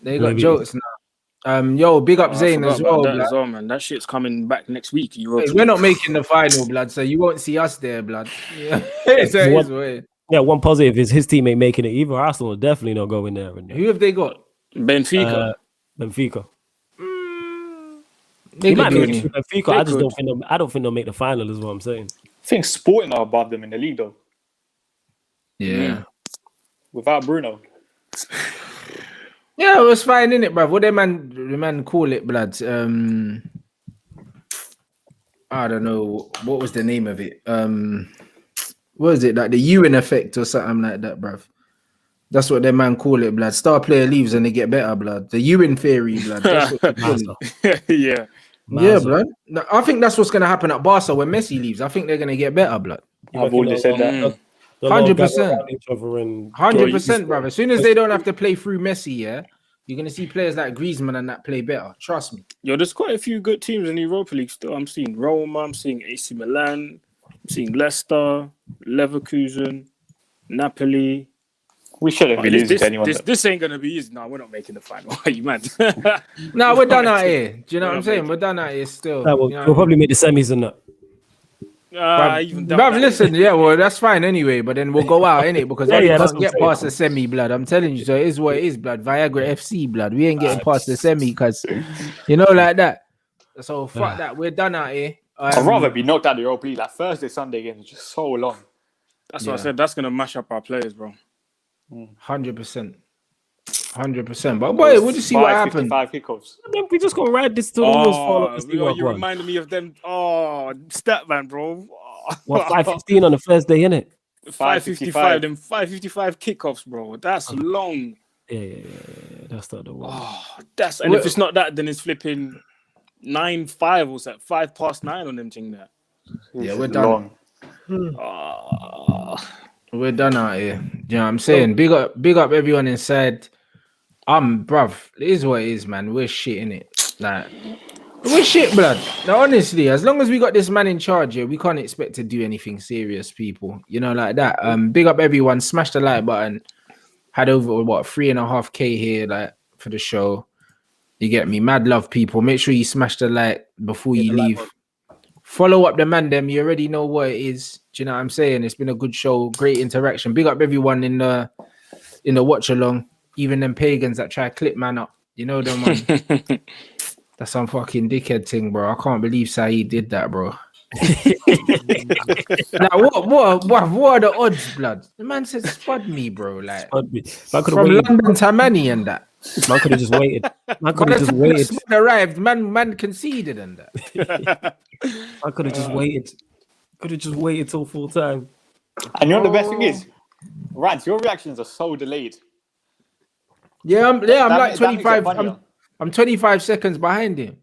They got jokes now. Big up Zayn as well, man. That shit's coming back next week. We're not making the final, blood, so you won't see us there, blood. Yeah. One positive is his team ain't making it either. Arsenal will definitely not go in there. Who have they got? Benfica. Benfica. They might be Benfica. I don't think they'll make the final, is what I'm saying. I think Sporting are above them in the league, though. Yeah. Without Bruno. Yeah, it was fine, innit, bruv? What the man call it, blood? I don't know. What was the name of it? What was it? Like the Ewan effect or something like that, bruv? That's what their man call it, blood. Star player leaves and they get better, blood. The Ewan theory, blood. That's what they call it. Yeah. Yeah, blood. No, I think that's what's going to happen at Barca when Messi leaves. I think they're going to get better, blood. I've already said that. 100%. 100%, brother. As soon as they don't have to play through Messi, yeah, you're going to see players like Griezmann and that play better. Trust me. Yo, there's quite a few good teams in the Europa League still. I'm seeing Roma, I'm seeing AC Milan, I'm seeing Leicester, Leverkusen, Napoli. We shouldn't be losing to anyone. This ain't going to be easy. No, we're not making the final. Are you mad? No, we're done out here. Do you know what I'm saying? We're done out here still. We'll probably make the semis and that. Bruv, listen, yeah, well, that's fine anyway, but then we'll go out, innit? Because we can't get past the semi, blood. I'm telling you, so it is what it is, blood. Viagra FC, blood. We ain't getting past the semi, because, you know, like that. So, fuck that. We're done out here. I'd rather be knocked out of the Europa League. Like Thursday, Sunday games are just so long. That's what I said. That's going to mash up our players, bro. 100%. 100%. But boy, we'll just see what happens. 55 kickoffs. We just gonna ride this till the wheels fall off. You reminded me of them. Oh, Statman, bro. What, 5:15 on the first day, innit? 5:55. Them 5:55 kickoffs, bro. That's long. Yeah. That's not the one. And if it's not that, then it's flipping 9-5 or that 9:05 on them thing there. Yeah, we're done. We're done out here. Do you know what I'm saying? Big up everyone inside. Bruv, it is what it is, man. We're shit in it. Like, we're shit, blood. Now, honestly, as long as we got this man in charge here, we can't expect to do anything serious, people. You know, like that. Big up everyone. Smash the like button. Had over 3.5K here, like, for the show. You get me? Mad love, people. Make sure you smash the like before you leave. Follow up the man, them. You already know what it is. Do you know what I'm saying? It's been a good show, great interaction. Big up everyone in the watch along. Even them pagans that try to clip man up. You know them one. That's some fucking dickhead thing, bro. I can't believe Saeed did that, bro. Now, what are the odds, blood? The man said spud me, bro. Like from London to Manny and that. Man could have just waited. Man could have just waited. Spud arrived, man conceded and that. I could have just waited. Could have just waited till full time. And you know what the best thing is? Rants, your reactions are so delayed. Yeah, I'm like 25. I'm 25 seconds behind him.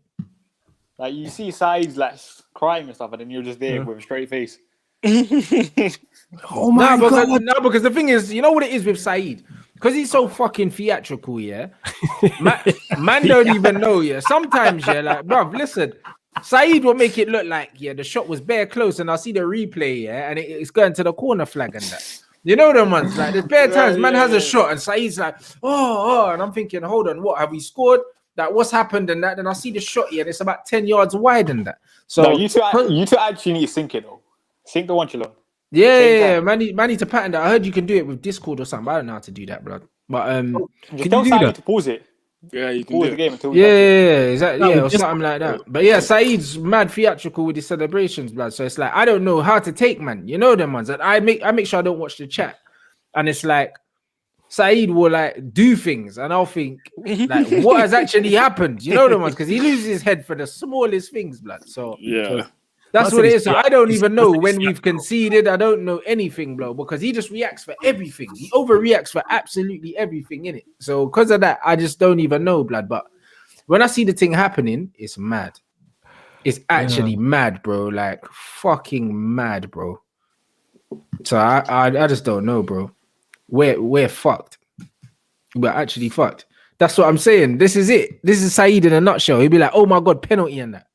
Like you see sides like crying and stuff, and then you're just there with a straight face. Oh my god! No, because the thing is, you know what it is with Saeed? Because he's so fucking theatrical, yeah. Man don't even know, yeah. Sometimes, yeah, like, bro, listen. Saeed will make it look like, yeah, the shot was bare close, and I'll see the replay, yeah, and it's going to the corner flag and that. You know them ones, like there's bare times man has a shot and Saeed's like, oh, and I'm thinking, hold on, what have we scored? That what's happened and that? Then I see the shot here, and it's about 10 yards wide and that. So no, you two actually need to sync it though. Sync the one you love. Yeah, man need to pattern that. I heard you can do it with Discord or something. I don't know how to do that, bro. But can you do that? To pause it. Yeah, you can pause the game until exactly. Yeah, or something like that. But yeah, Saeed's mad theatrical with his celebrations, blood. So it's like I don't know how to take, man. You know them ones. And I make sure I don't watch the chat. And it's like Saeed will like do things, and I'll think like what has actually happened. You know them ones because he loses his head for the smallest things, blood. So yeah. That's what it is. So I don't even know when we've conceded. I don't know anything, bro, because he just reacts for everything. He overreacts for absolutely everything in it. So because of that, I just don't even know, blood. But when I see the thing happening, it's mad. It's actually mad, bro. Like fucking mad, bro. So I just don't know, bro. We're fucked. We're actually fucked. That's what I'm saying. This is it. This is Saeed in a nutshell. He'd be like, oh my God, penalty and that.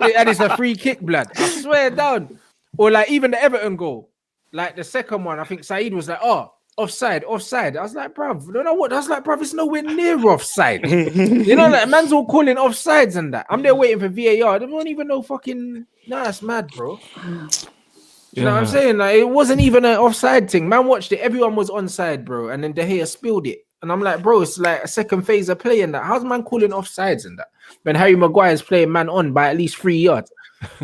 And it's a free kick, blood. I swear down. Or like even the Everton goal, like the second one, I think Saeed was like, oh, offside. I was like, bruv, you know what? I was like, bruv, it's nowhere near offside. You know, like man's all calling offsides and that. I'm there waiting for VAR. They don't even know fucking. Nah, that's mad, bro. You know what I'm saying? Like it wasn't even an offside thing. Man watched it. Everyone was onside, bro. And then De Gea spilled it. And I'm like, bro, it's like a second phase of play and that. How's man calling offsides and that? When Harry Maguire's playing man on by at least 3 yards.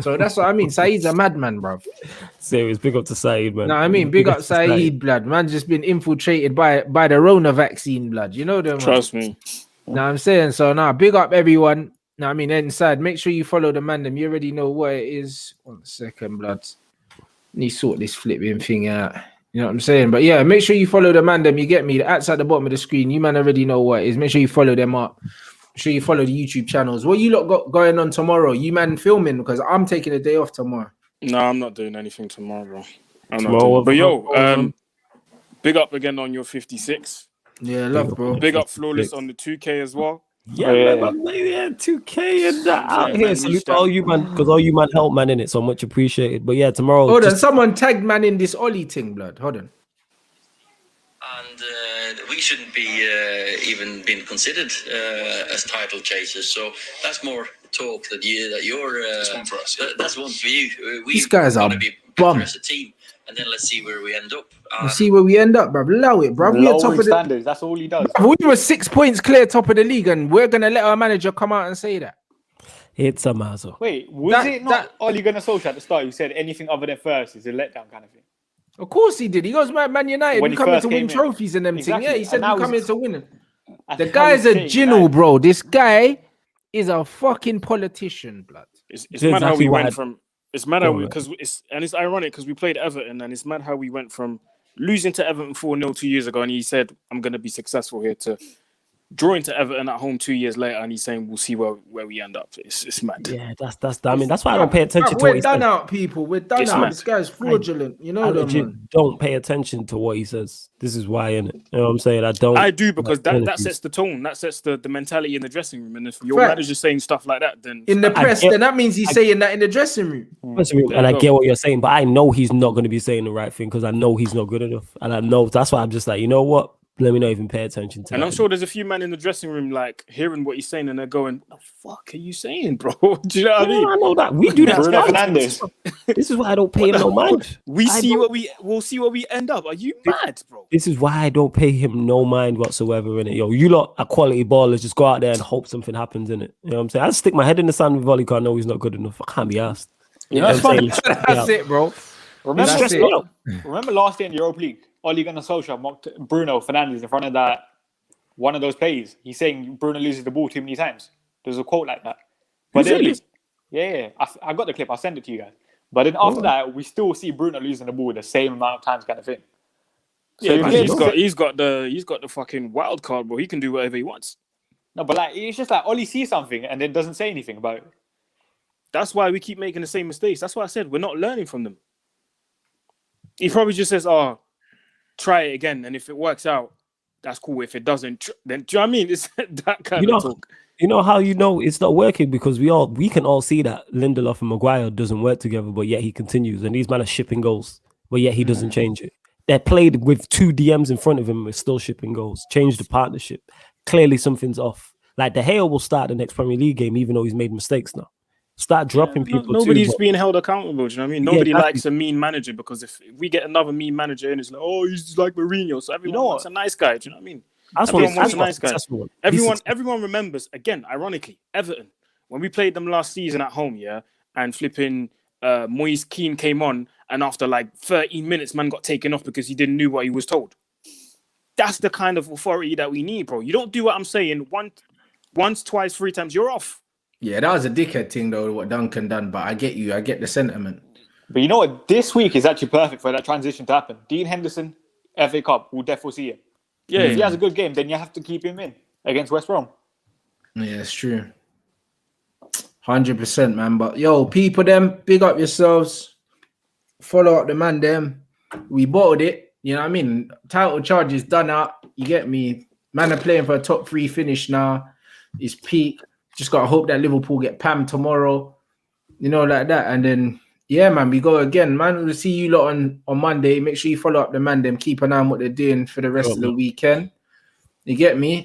So that's what I mean. Saeed's a madman, bro. Serious, big up to Saeed, man. No, I mean, big up Saeed, blood. Man just been infiltrated by the Rona vaccine, blood. You know them. Trust me. Now I'm saying, so now big up everyone. Now I mean, inside, make sure you follow the man. Them. You already know what it is. 1 second, blood. Need to sort this flipping thing out. You know what I'm saying? But yeah, make sure you follow the man. Them. You get me? That's at the bottom of the screen. You man already know what it is. Make sure you follow them up. Make sure you follow the YouTube channels. What you lot got going on tomorrow? You man filming? Because I'm taking a day off tomorrow. No, I'm not doing anything tomorrow, bro. I'm not doing. But yo, big up again on your 56. Yeah, love, bro. Big up Flawless on the 2K as well. Yeah, 2K and that out here. Salute to all you man, because all you man help man in it, so much appreciated. But yeah, tomorrow. Hold on, someone tagged man in this Ollie thing, blood. Hold on. And we shouldn't be even being considered as title chasers. So that's more talk that you're. That's one for us. That's one for you. These guys are be bum. as a team, and then let's see where we end up. We'll see where we end up, bro. Allow it, bro. We're top Lowering of the standards. That's all he does. We were 6 points clear, top of the league, and we're gonna let our manager come out and say that. It's a mazo. Wait, was it not Ole Gunnar Solskjaer at the start? You said anything other than first is a letdown kind of thing. Of course he did. He goes, Man United, When we he come here first to win came in. trophies and them Exactly. things. Yeah, he said And we now come here he's- to win. And The now guy's he's a saying ginu, United. bro. This guy is a fucking politician, blood. It's It's mad how exactly we what went I- from. It's mad how because it's ironic because we played Everton and it's mad how we went from losing to Everton 4-0 2 years ago and he said I'm going to be successful here to drawing to Everton at home 2 years later and he's saying we'll see where we end up. It's mad. Yeah, that's I mean, that's why I don't pay attention to We're what he done says. out, people. We're done It's out. mad. This guy's fraudulent. You I know that, legit man. don't pay attention to what he says. This is why, innit? You know what I'm saying? I don't. I do because that Honestly. sets the tone. That sets the mentality in the dressing room. And if your Facts. manager's saying stuff like that, then In the press, get- then that means he's saying that in the dressing room. And I get what you're saying, but I know he's not going to be saying the right thing because I know he's not good enough, and I know that's why I'm just like, you know what? Let me not even pay attention to. And that. I'm sure there's a few men in the dressing room like hearing what he's saying and they're going, "What the fuck are you saying, bro?" Do you know what I mean? I know that we do that. Bruno stuff. Fernandes. This is why I don't pay him no mind. We'll I see don't- what we end up. Are you mad, bro? This is why I don't pay him no mind whatsoever in it. Yo, you lot are quality ballers. Just go out there and hope something happens in it. You know what I'm saying? I stick my head in the sand with Volley because I know he's not good enough. I can't be asked. You know, it's funny. That's it, bro. Remember, That's it. remember last year in the Europa League, Ole Gunnar Solskjaer mocked Bruno Fernandes in front of that one of those plays. He's saying Bruno loses the ball too many times. There's a quote like that. But Who said then, this? yeah, I got the clip. I'll send it to you guys. But then after that, we still see Bruno losing the ball the same amount of times, kind of thing. So Yeah, you but play- he's got the fucking wild card, bro. He can do whatever he wants. No, but like it's just like Ole sees something and then doesn't say anything about it. That's why we keep making the same mistakes. That's why I said we're not learning from them. He probably just says, "Oh, try it again, and if it works out, that's cool. If it doesn't, then do you know what I mean?" It's that kind of talk. You know how you know it's not working because we can all see that Lindelof and Maguire doesn't work together, but yet he continues, and these men are shipping goals, but yet he doesn't change it. They're played with two DMs in front of him, we're still shipping goals. Change the partnership. Clearly something's off. Like De Gea will start the next Premier League game, even though he's made mistakes now. Start dropping people. Nobody's too, being held accountable. Do you know what I mean? Yeah, Nobody exactly. likes a mean manager because if we get another mean manager in, it's like, oh, he's like Mourinho. So everyone wants a nice guy. Do you know what I mean? That's Everyone what wants a nice guy. successful. Everyone remembers, again, ironically, Everton, when we played them last season at home, yeah, and flipping Moise Keane came on, and after like 13 minutes, man got taken off because he didn't know what he was told. That's the kind of authority that we need, bro. You don't do what I'm saying once, twice, 3 times, you're off. Yeah, that was a dickhead thing though, what Duncan done. But I get you. I get the sentiment. But you know what? This week is actually perfect for that transition to happen. Dean Henderson, FA Cup, we'll definitely see him. Yeah, If he has a good game, then you have to keep him in against West Brom. Yeah, it's true. 100%, man. But yo, people, them big up yourselves. Follow up the man, them. We bottled it. You know what I mean? Title charge is done out. You get me? Man are playing for a top 3 finish now. It's peak. Just gotta hope that Liverpool get pammed tomorrow. You know, like that. And then yeah, man, we go again. Man, we'll see you lot on Monday. Make sure you follow up the man, them. Keep an eye on what they're doing for the rest of the weekend. You get me?